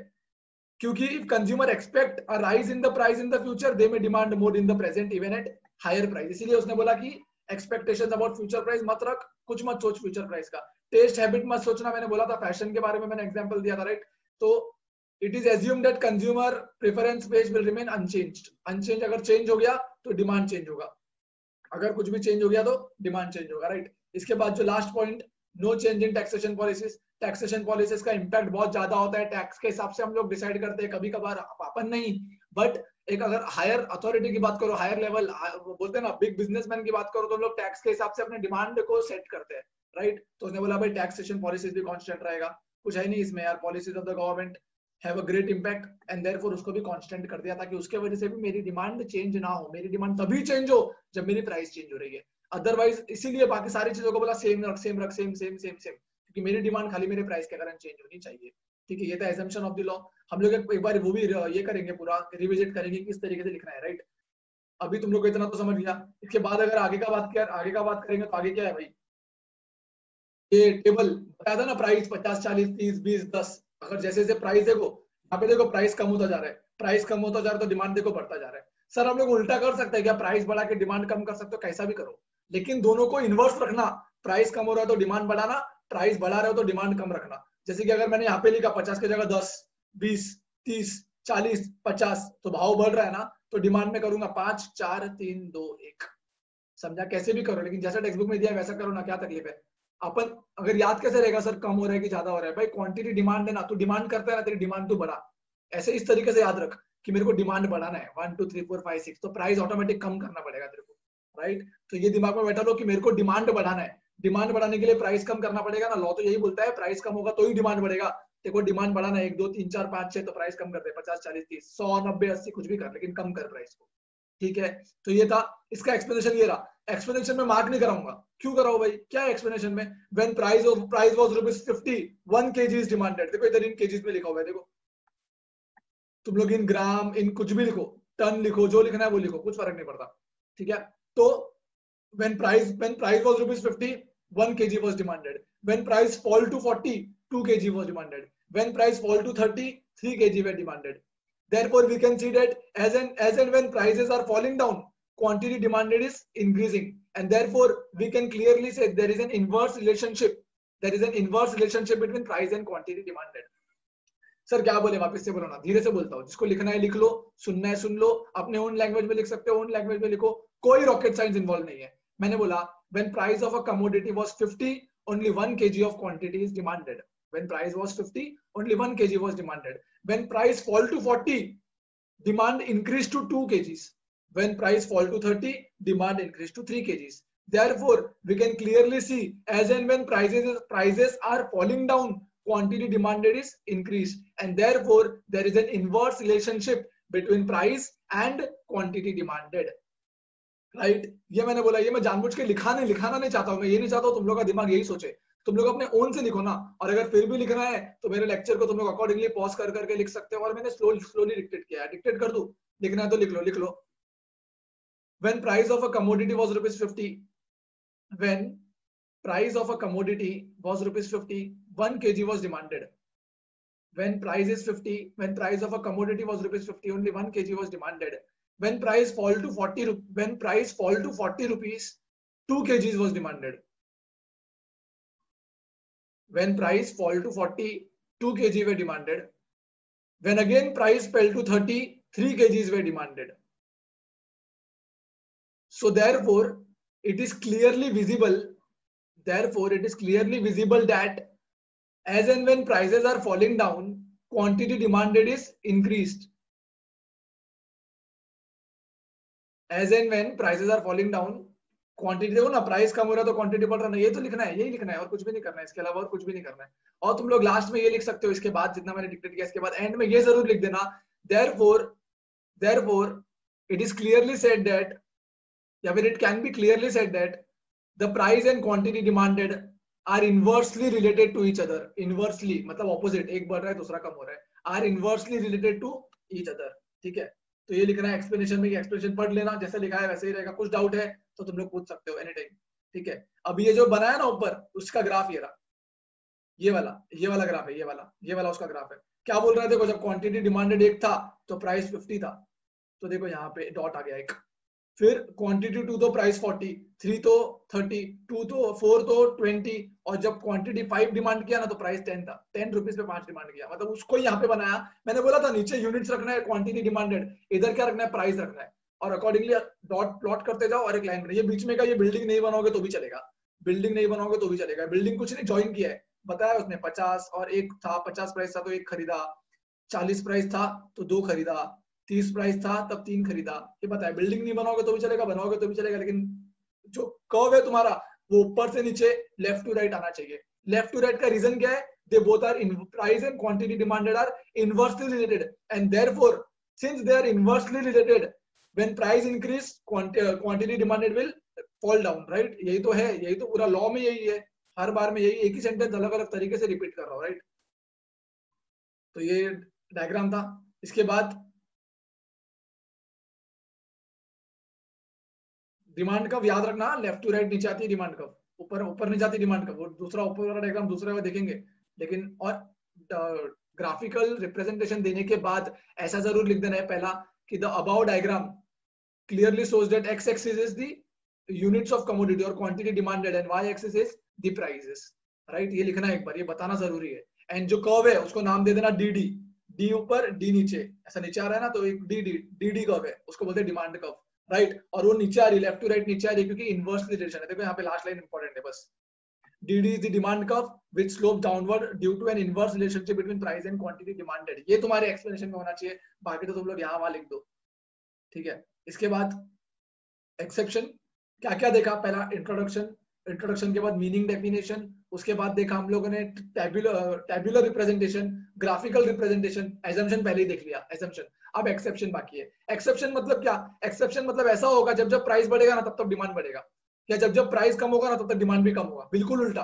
S1: क्योंकि if consumer expect a rise in the price in the future they may demand more in the present even at higher price, इसीलिए उसने बोला कि एक्सपेक्टेशंस अबाउट फ्यूचर प्राइस मत रख, कुछ मत सोच फ्यूचर प्राइस का। टेस्ट हैबिट मत सोचना, मैंने बोला था, फैशन के बारे में मैंने एग्जांपल दिया था, राइट। तो it is assume that consumer preferences will remain unchanged, unchange अगर चेंज हो गया तो डिमांड चेंज होगा, अगर कुछ भी चेंज हो गया तो डिमांड चेंज होगा, राइट। इसके बाद जो last point, no change in taxation policies, taxation policies का इंपैक्ट बहुत ज्यादा होता है, टैक्स के हिसाब से हम लोग डिसाइड करते हैं, कभी कभार अपन नहीं, बट एक अगर हायर अथॉरिटी की बात करो, हायर लेवल बोलते हैं ना, बिग बिजनेसमैन की बात करो, तो हम लोग टैक्स के हिसाब से अपने डिमांड को सेट करते हैं, राइट। तो उसने बोला भाई टैक्सेशन पॉलिसीज भी कांस्टेंट रहेगा, कुछ है नहीं इसमें यार, policies of the government have a great impact and therefore उसको भी कांस्टेंट कर दिया, ताकि उसके वजह से भी मेरी डिमांड चेंज ना हो, मेरी डिमांड तभी चेंज हो जब मेरी प्राइस चेंज हो रही है, अदरवाइज इसीलिए बाकी सारी चीजों को बोला सेम रख, सेम रख, सेम सेम सेम सेम, क्योंकि मेरी डिमांड खाली मेरे प्राइस के कारण चेंज होनी चाहिए, ठीक है। ये था एजम्पशन ऑफ द लॉ। हम लोग एक बार वो भी ये करेंगे, पूरा रिविजिट करेंगे किस तरीके से लिखना है, राइट। अभी तुम लोग को इतना तो समझ गया, इसके बाद अगर आगे का बात करेंगे तो आगे क्या है भाई, ये टेबल बताया था ना, प्राइस 50 40 30 20 10, अगर जैसे जैसे प्राइस देखो, यहाँ पे देखो प्राइस कम होता जा रहा है, प्राइस कम होता जा रहा है तो डिमांड देखो बढ़ता जा रहा है। सर हम लोग उल्टा कर सकते हैं क्या, प्राइस बढ़ा के डिमांड कम कर सकते हो? कैसा भी करो, लेकिन दोनों को इन्वर्स रखना, प्राइस कम हो रहा है तो डिमांड बढ़ाना, प्राइस बढ़ा रहे हो तो डिमांड कम रखना। जैसे कि अगर मैंने यहाँ पे लिखा 50 की जगह 10 20 30 40 50, तो भाव बढ़ रहा है ना, तो डिमांड में करूंगा 5 4 3 2 1, समझा? कैसे भी करो, लेकिन जैसा टेक्स्ट बुक में दिया है वैसा करो ना, क्या तकलीफ है? अपन अगर याद कैसे रहेगा सर कम हो रहा है कि ज्यादा हो रहा है? भाई क्वांटिटी डिमांड है ना, तू डिमांड करता है ना, तेरी डिमांड तो बढ़ा, ऐसे इस तरीके से याद रख कि मेरे को डिमांड बढ़ाना है 1 2 3 4 5 6, तो प्राइस ऑटोमेटिक कम करना पड़ेगा तेरे को, राइट। तो ये दिमाग में बैठा लो कि मेरे को डिमांड बढ़ाना है, डिमांड बढ़ाने के लिए प्राइस कम करना पड़ेगा ना, लॉ तो यही बोलता है प्राइस कम होगा तो ही डिमांड बढ़ेगा। देखो डिमांड बढ़ाना है 1 2 3 4 5 6, तो प्राइस कम कर दे, 50 40 30 100 90 80 कुछ भी कर, लेकिन कम कर प्राइस को, ठीक है। तो ये था इसका एक्सप्लेनेशन, ये रहा। एक्सप्लेनेशन में मार्क नहीं कराऊंगा, क्यों कराऊं भाई, क्या है एक्सप्लेनेशन में? When price was ₹50 1 kg is demanded, देखो इधर इन केजीज में लिखा हुआ है, देखो तुम लोग इन ग्राम इन कुछ भी लिखो, टन लिखो, जो लिखना है वो लिखो, कुछ फर्क नहीं पड़ता, ठीक है। तो when price was ₹50 1 kg was demanded, when price fall to 40 2 kg was demanded, when price fall to 30 3 kg were demanded, therefore we can see that as and when prices are falling down quantity demanded is increasing, and therefore we can clearly say there is an inverse relationship. There is an inverse relationship between price and quantity demanded. Sir क्या बोले, वापस से बोलो ना, धीरे से बोलता हूँ, जिसको लिखना है लिख लो, सुनना है सुन लो, अपने ओन लैंग्वेज में लिख सकते हो, ओन लैंग्वेज में लिखो, कोई रॉकेट साइंस इन्वॉल्व नहीं है. मैंने बोला when price of a commodity was 50, only 1 kg of quantity is demanded. When price was 50, only 1 kg was demanded. When price fall to 40, demand increased to 2 kgs. When price fall to 30, demand increased to 3 kgs. Therefore, we can clearly see as and when prices are falling down, quantity demanded is increased, and therefore there is an inverse relationship between price and quantity demanded. Right ये मैंने बोला, ये मैं जानबूझ के लिखाना नहीं चाहता हूँ. मैं ये नहीं चाहता हूँ तुम लोग का दिमाग यही सोचे. तुम लोग अपने ओन से लिखो ना, और अगर फिर भी लिखना है तो मेरे लेक्चर को तुम लोग अकॉर्डिंगली पॉज कर करके लिख सकते हो. और मैंने स्लोली डिक्टेट किया है, डिक्टेट कर दूं, लिखना है तो लिख लो. When price of a commodity was rupees 50, when price of a commodity was rupees 50, 1 kg was demanded. When price is 50, when price of a commodity was rupees 50, only 1 kg was demanded. When price fall to 40 rupees, 2 kgs was demanded. When price fall to 40, 2 kg were demanded. When again price fell to 30, 3 kgs were demanded. So therefore it is clearly visible that as and when prices are falling down, quantity demanded is increased. As and when prices are falling down, quantity देखो ना, price कम हो रहा है तो quantity बढ़ रहा है. ये तो लिखना है, यही लिखना है, और कुछ भी नहीं करना है, इसके अलावा और कुछ भी नहीं करना है. और तुम लोग लास्ट में ये लिख सकते हो, इसके बाद जितना मैंने डिक्टेट किया, इसके बाद एंड में ये जरूर लिख देना, therefore it is clearly said that, या फिर it can be clearly said that the price and quantity demanded are inversely related to each other. Inversely मतलब opposite, एक बढ़ रहा है दूसरा कम हो रहा है, are inversely related to each other. ठीक है, तो ये लिखना है एक्सप्लेनेशन में, एक्सप्लेनेशन पढ़ लेना, जैसे लिखा है वैसे ही रहेगा. कुछ डाउट है तो तुम लोग पूछ सकते हो एनी टाइम. ठीक है, अब ये जो बनाया ना ऊपर, उसका ग्राफ ये रहा, ये वाला ग्राफ है, ये वाला उसका ग्राफ है. क्या बोल रहा है, देखो जब क्वांटिटी डिमांडेड 1 था तो प्राइस 50 था, तो देखो यहाँ पे डॉट आ गया एक. फिर क्वांटिटी 2 तो प्राइस 40, 3 तो 30, 2 तो 4 तो 20, और जब क्वांटिटी 5 डिमांड किया ना तो प्राइस 10 था. 10 रुपीज पे 5 डिमांड किया, मतलब उसको यहाँ पे बनाया. मैंने बोला था नीचे यूनिट्स रखना है क्वांटिटी डिमांडेड, इधर क्या रखना है, प्राइस रखना है, और अकॉर्डिंगली डॉट प्लॉट करते जाओ और एक लाइन बनाइए. बीच में का ये बिल्डिंग नहीं बनाओगे तो भी चलेगा, बिल्डिंग कुछ नहीं ज्वाइन किया है, बताया उसने 50 और एक था, 50 प्राइस था तो एक खरीदा, 40 प्राइस था तो 2 खरीदा, 30 प्राइस था तब 3 खरीदा. ये बताया, बिल्डिंग नहीं बनाओगे तो भी चलेगा, बनाओगे तो भी चलेगा, लेकिन जो कर्व है तुम्हारा वो ऊपर से नीचे लेफ्ट टू राइट आना चाहिए. लेफ्ट टू राइट का रीजन क्या है, they both are in price and quantity demanded are inversely related, and therefore since they are inversely related, when price increase quantity demanded will fall down. Right, यही तो है, यही तो पूरा law में यही है, हर बार में यही, एक ही सेंटेंस अलग अलग तरीके से रिपीट कर रहा हूं. राइट, तो ये डायग्राम था. इसके बाद डिमांड कर्व याद रखना, लेफ्ट टू राइट नीचे आती है डिमांड कर्व, ऊपर नहीं जाती डिमांड कर्व. वो दूसरा ऊपर वाला डायग्राम दूसरा देखेंगे, लेकिन और ग्राफिकल रिप्रेजेंटेशन देने के बाद ऐसा जरूर लिख देना है पहला कि the above diagram clearly shows that X axis is the units of commodity और quantity demanded and Y axis is the prices. Right, ये लिखना है एक बार, ये बताना जरूरी है. एंड जो कर्व है उसको नाम दे देना डी डी, डी ऊपर डी नीचे, ऐसा नीचे आ रहा है ना तो एक D D D D curve है, उसको बोलते हैं डिमांड कर्व. राइट, और वो नीचे आ रही, लेफ्ट टू राइट नीचे आ रही क्योंकि इनवर्सली रिलेशन है. देखो यहाँ पे लास्ट लाइन इंपॉर्टेंट है बस, DD is the demand curve which slope downward due to an inverse relationship between price and quantity demanded. ये तुम्हारे एक्सप्लेनेशन में होना चाहिए, बाकी तो तुम लोग यहाँ वहां लिख दो. ठीक है, इसके बाद एक्सेप्शन क्या क्या देखा, पहला इंट्रोडक्शन के बाद मीनिंग डेफिनेशन, उसके बाद देखा हम लोगों ने tabular representation, graphical representation, assumption पहले ही देख लिया एजम्पशन. अब एक्सेप्शन बाकी है. एक्सेप्शन मतलब क्या, एक्सेप्शन मतलब ऐसा होगा जब जब प्राइस बढ़ेगा ना तब तब डिमांड बढ़ेगा, या जब जब प्राइस कम होगा ना तब तक डिमांड भी कम होगा. बिल्कुल उल्टा.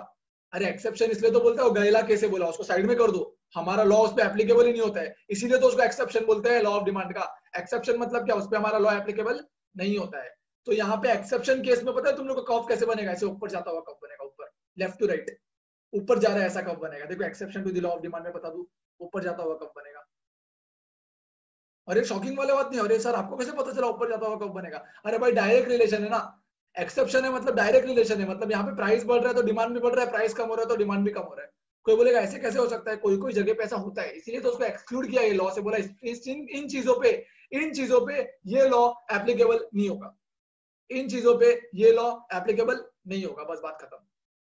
S1: अरे एक्सेप्शन इसलिए तो बोलते हैं, गैला कैसे बोला, उसको साइड में कर दो, हमारा लॉ उस पर एप्लीकेबल ही नहीं होता है, इसीलिए तो उसको एक्सेप्शन बोलते हैं, लॉ ऑफ डिमांड का. एक्सेप्शन मतलब क्या, उस पर हमारा लॉ एप्लीकेबल नहीं होता है. तो यहाँ पे एक्सेप्शन केस में पता है तुम लोग का कर्व कैसे बनेगा, ऐसे ऊपर जाता हुआ कर्व बनेगा, ऊपर लेफ्ट टू राइट, ऊपर जा रहा है ऐसा कर्व बनेगा. देखो exception to the law of demand में बता दूं, ऊपर जाता हुआ कर्व बनेगा. अरे शॉकिंग वाली बात नहीं, अरे सर आपको कैसे पता चला ऊपर जाता हुआ कब बनेगा? अरे भाई डायरेक्ट रिलेशन है ना, एक्सेप्शन है मतलब डायरेक्ट रिलेशन है, मतलब यहाँ पे प्राइस बढ़ रहा है तो डिमांड भी बढ़ रहा है, प्राइस कम हो रहा है तो डिमांड भी कम हो रहा है। कोई बोलेगा ऐसे कैसे हो सकता है, कोई कोई जगह पे ऐसा होता है, इसीलिए तो उसको एक्सक्लूड किया ये लॉ से, बोला इन चीजों पे ये लॉ एप्लीकेबल नहीं होगा, इन चीजों पे ये लॉ एप्लीकेबल नहीं होगा, बस बात खत्म।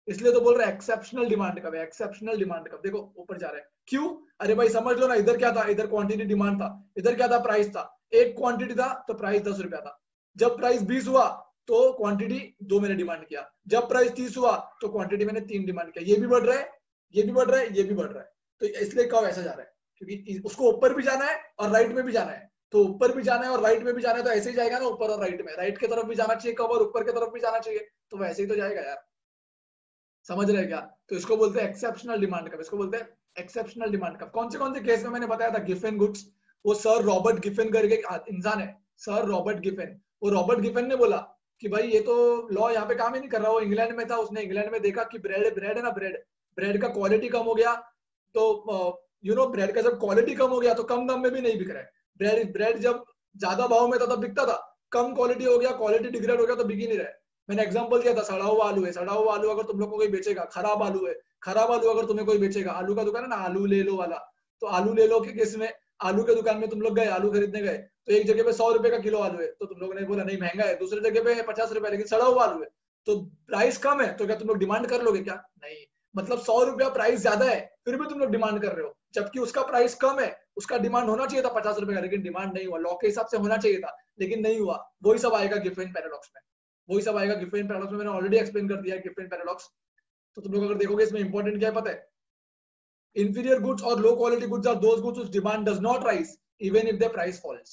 S1: इसलिए तो बोल रहा है एक्सेप्शनल डिमांड कब है, एक्सेप्शनल डिमांड कब, देखो ऊपर जा रहा है क्यों? अरे भाई समझ लो ना, इधर क्या था, इधर क्वांटिटी डिमांड था, इधर क्या था, प्राइस था। एक क्वांटिटी था तो प्राइस 10 रुपया था, जब प्राइस 20 हुआ तो क्वांटिटी 2 मैंने डिमांड किया, जब प्राइस 30 हुआ तो क्वांटिटी मैंने 3 डिमांड किया, ये भी बढ़ रहा है, ये भी बढ़ रहा है, ये भी बढ़ रहा है। तो इसलिए कब ऐसा जा रहा है, क्योंकि उसको ऊपर भी जाना है और राइट में भी जाना है, तो ऊपर भी जाना है और राइट में भी जाना है, तो ऐसे ही जाएगा ना, ऊपर और राइट में, राइट की तरफ भी जाना चाहिए कब और ऊपर की तरफ भी जाना चाहिए, तो वैसे ही तो जाएगा यार, समझ रहे क्या? तो इसको बोलते हैं एक्सेप्शनल डिमांड कब, इसको बोलते हैं एक्सेप्शनल डिमांड कब। कौन से केस में मैंने बताया था, गिफेन गुड्स, वो सर रॉबर्ट गिफेन करके इंसान है, सर रॉबर्ट गिफेन, वो रॉबर्ट गिफेन ने बोला कि भाई ये तो लॉ यहाँ पे काम ही नहीं कर रहा, वो इंग्लैंड में था, उसने इंग्लैंड में देखा कि ब्रेड ब्रेड है ना, ब्रेड ब्रेड का क्वालिटी कम हो गया, तो ब्रेड का जब क्वालिटी कम हो गया तो कम दाम में भी नहीं बिक रहा है, ब्रेड ब्रेड जब ज्यादा भाव में था तब बिकता था, कम क्वालिटी हो गया, क्वालिटी डिग्रेड हो गया तो बिक ही नहीं रहा है। मैंने एग्जांपल दिया था, सड़ा हुआ आलू है, सड़ा हुआ आलू अगर तुम लोग को कोई बेचेगा, खराब आलू है, खराब आलू अगर तुम्हें कोई बेचेगा, आलू का दुकान है ना, आलू ले लो वाला, तो आलू ले लो के केस में, आलू के दुकान में तुम लोग गए, आलू खरीदने गए, तो एक जगह पे 100 रुपए का किलो आलू है, तो तुम लोगों ने बोला नहीं महंगा है, दूसरी जगह पे 50 रुपए, लेकिन सड़ा हुआ आलू है, तो प्राइस कम है, तो क्या तुम लोग डिमांड कर लोगे क्या? नहीं, मतलब 100 रुपया प्राइस ज्यादा है फिर भी तुम लोग डिमांड कर रहे हो, जबकि उसका प्राइस कम है, उसका डिमांड होना चाहिए था 50 रुपए का, लेकिन डिमांड नहीं हुआ, लॉ के हिसाब से होना चाहिए था लेकिन नहीं हुआ। वही सब आएगा गिफेन पैराडॉक्स में, वही सब आएगा गिफेन पैराडॉक्स में, मैंने ऑलरेडी एक्सप्लेन कर दिया है गिफेन पैराडॉक्स। तो तुम लोग अगर देखोगे इसमें इंपॉर्टेंट क्या है पता है, inferior goods or low quality goods are those goods whose demand does not rise even if their price falls,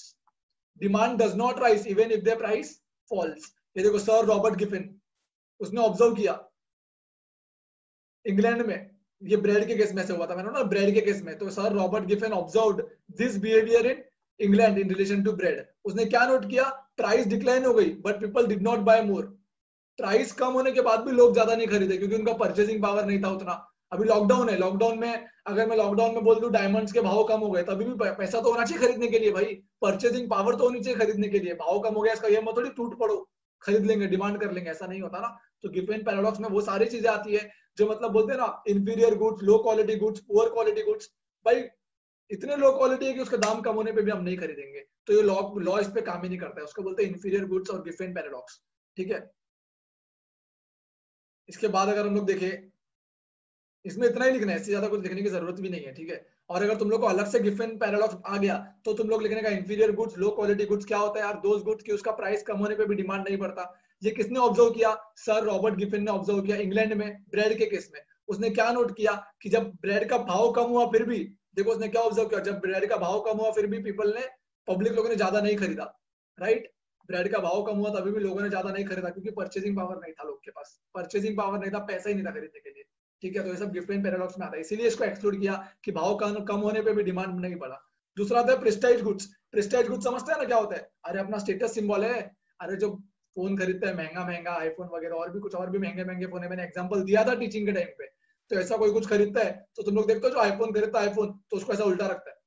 S1: demand does not rise even if their price falls। ये देखो सर रॉबर्ट गिफिन, उसने observe किया England में, ये bread के case में से हुआ था, मैंने ना ब्रेड के केस में, तो sir Robert Giffen observed this behaviour in England in relation to bread. उसने क्या नोट किया, प्राइस डिक्लाइन हो गई but people did not buy more, price कम होने के बाद भी लोग ज्यादा नहीं खरीदे क्योंकि उनका परचेसिंग पावर नहीं था उतना। अभी लॉकडाउन है, लॉकडाउन में अगर मैं लॉकडाउन में बोल दूं डायमंड्स के भाव कम हो गए, तभी भी पैसा तो होना चाहिए खरीदने के लिए भाई, परचेसिंग पावर तो होनी चाहिए खरीदने के लिए, भाव कम हो गया इसका ये मत थोड़ी टूट पड़ो खरीद लेंगे, डिमांड कर लेंगे, ऐसा नहीं होता ना। तो गिफेन पैराडॉक्स में वो सारी चीजें आती है जो मतलब बोलते हैं ना, inferior goods, low quality goods, poor quality goods, भाई इतने लो क्वालिटी है कि उसका दाम कम होने पे भी हम नहीं खरीदेंगे, तो ये लॉ इस पे काम ही नहीं करता है, उसको बोलते हैं इंफीरियर गुड्स और गिफेन पैराडॉक्स। ठीक है, इसके बाद अगर हम लोग देखें, इसमें इतना ही लिखना है, इससे ज्यादा कुछ लिखने की जरूरत भी नहीं है। ठीक है, और अगर तुम लोग को अलग से गिफेन पैराडॉक्स आ गया तो तुम लोग लिखने का inferior goods, low quality goods क्या होता है यार, दोज गुड्स की उसका प्राइस कम होने पे भी डिमांड नहीं बढ़ता। ये किसने ऑब्जर्व किया, सर रॉबर्ट गिफिन ने ऑब्जर्व किया इंग्लैंड में ब्रेड के केस में। उसने क्या नोट किया कि जब ब्रेड का भाव कम हुआ फिर भी, देखो उसने क्या ऑब्जर्व किया, जब ब्रेड का भाव कम हुआ फिर भी पीपल ने, पब्लिक लोगों ने ज्यादा नहीं खरीदा, राइट, ब्रेड का भाव कम हुआ तभी भी लोगों ने ज्यादा नहीं खरीदा क्योंकि परचेसिंग पावर नहीं था, लोग के पास परचेसिंग पावर नहीं था, पैसा ही नहीं था खरीदने के लिए। ठीक है, तो ये सब गिफेन पैराडॉक्स में आता है, इसीलिए इसको एक्सक्लूड किया कि भाव कम होने पे भी डिमांड नहीं बढ़ा। दूसरा आता है प्रेस्टाइज गुड्स। प्रेस्टाइज गुड्स समझते हैं ना क्या होता है, अरे अपना स्टेटस सिंबल है, अरे जो फोन खरीदते हैं महंगा महंगा आईफोन वगैरह, और भी कुछ और भी महंगे महंगे फोन है, मैंने एग्जांपल दिया था टीचिंग के टाइम पे। तो ऐसा कोई कुछ खरीदता है तो तुम लोग देखते हो जो आईफोन खरीदता है आईफोन, तो उसको ऐसा उल्टा रखता है,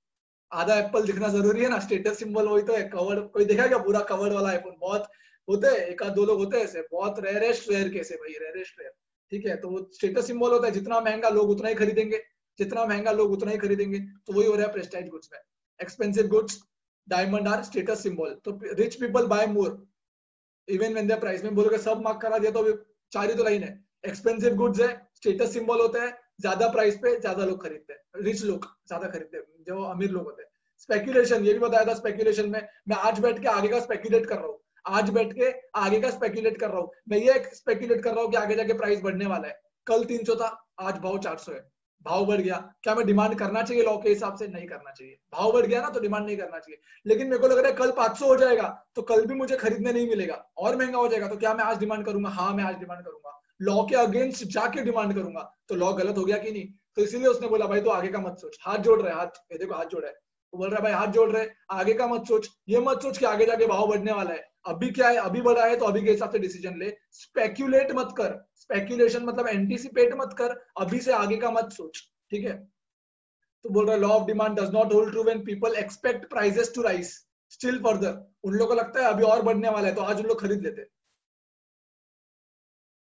S1: आधा एप्पल दिखना जरूरी है ना, स्टेटस सिंबल वही तो है, कवर्ड, कोई देखा क्या पूरा कवर्ड वाला आईफोन, बहुत होते हैं, एक आध दो लोग होते हैं ऐसे, बहुत रेयरेस्ट रेयर केस है भाई, रेयरेस्ट रेयर। ठीक है, तो वो स्टेटस सिंबल होता है, जितना महंगा लोग उतना ही खरीदेंगे, जितना महंगा लोग उतना ही खरीदेंगे, तो वही हो रहा है प्रेस्टाइज गुड्स में। Expensive goods, diamond are status symbol, तो rich people buy more even when their price, में बोलोगे सब मार्क करा दिया तो चार ही तो लाइन है, एक्सपेंसिव गुड्स है, स्टेटस सिंबल होता है, ज्यादा प्राइस पे ज्यादा लोग खरीदते हैं, रिच लोग ज्यादा खरीदते हैं, जो अमीर लोग होते हैं। स्पेक्यूलेशन, ये भी बताया था, स्पेक्यूलेशन में मैं आज बैठ के आगे का स्पेक्यूलेट कर रहा हूँ, आज बैठ के आगे का स्पेक्यूलेट कर रहा हूँ, मैं ये स्पेक्यूलेट कर रहा हूँ कि आगे जाके प्राइस बढ़ने वाला है, कल 300 था आज भाव 400 है, भाव बढ़ गया, क्या मैं डिमांड करना चाहिए लॉ के हिसाब से? नहीं करना चाहिए, भाव बढ़ गया ना तो डिमांड नहीं करना चाहिए। लेकिन मेरे को लग रहा है कल 500 हो जाएगा तो कल भी मुझे खरीदने नहीं मिलेगा और महंगा हो जाएगा, तो क्या मैं आज डिमांड करूंगा? हाँ मैं आज डिमांड करूंगा, लॉ के अगेंस्ट जाके डिमांड करूंगा, तो लॉ गलत हो गया कि नहीं? तो इसीलिए उसने बोला भाई तो आगे का मत सोच, हाथ जोड़ रहे, हाथ, ये देखो हाथ जोड़ा है, वो बोल रहा है भाई हाथ जोड़ रहे, आगे का मत सोच, ये मत सोच कि आगे जाके भाव बढ़ने वाला है, अभी क्या है, अभी बढ़ा है तो अभी के हिसाब से डिसीजन ले, स्पेक्यूलेट मत कर, स्पेक्यूलेशन मतलब एंटीसिपेट मत कर, अभी से आगे का मत सोच। ठीक है, तो बोल रहा है law of demand does not hold true when people expect prices to rise still further. उन लोगों को लगता है अभी और बढ़ने वाला है तो आज उन लोग खरीद लेते हैं।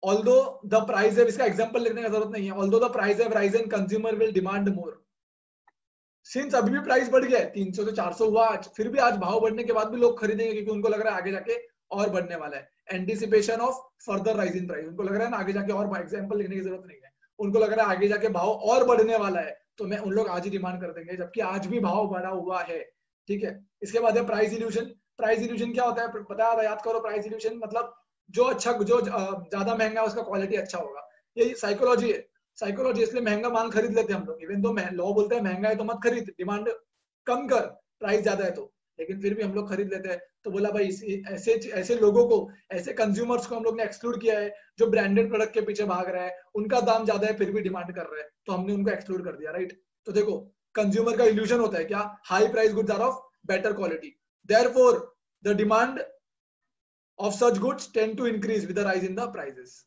S1: ऑल्दो द प्राइस है, इसका एग्जांपल लिखने का जरूरत नहीं है, although the price have Ryzen consumer will demand more. Since अभी भी प्राइस बढ़ गया है 300 से 400 हुआ आज, फिर भी आज भाव बढ़ने के बाद भी लोग खरीदेंगे क्योंकि उनको लग रहा है आगे जाके और बढ़ने वाला है। Anticipation of further rise in price, उनको लग रहा है ना आगे जाके और, एग्जांपल लिखने की जरूरत नहीं है, उनको लग रहा है आगे जाके भाव और बढ़ने वाला है तो मैं उन लोग आज ही डिमांड कर देंगे, जबकि आज भी भाव बढ़ा हुआ है। ठीक है, इसके बाद है प्राइस इल्यूशन। प्राइस इल्यूशन क्या होता है बताया था, याद करो। प्राइस इल्यूशन मतलब जो अच्छा, जो ज्यादा महंगा है उसका क्वालिटी अच्छा होगा, ये साइकोलॉजी है। साइकोलॉजी, इसलिए महंगा माल खरीद लेते हैं हम लोग, इवन तो लॉ बोलते हैं महंगा है तो मत खरीद, डिमांड कम कर, प्राइस ज्यादा है तो, लेकिन फिर भी हम लोग खरीद लेते हैं। तो बोला भाई ऐसे ऐसे लोगों को, ऐसे कंज्यूमर्स को हम लोग ने एक्सक्लूड किया है जो ब्रांडेड प्रोडक्ट के पीछे भाग रहा है, उनका दाम ज्यादा है फिर भी डिमांड कर रहे हैं, तो हमने उनको एक्सक्लूड कर दिया, राइट। तो देखो कंज्यूमर का इल्यूजन होता है क्या, high price goods are of better quality, therefore the demand of such goods tend to increase with the rise in the prices.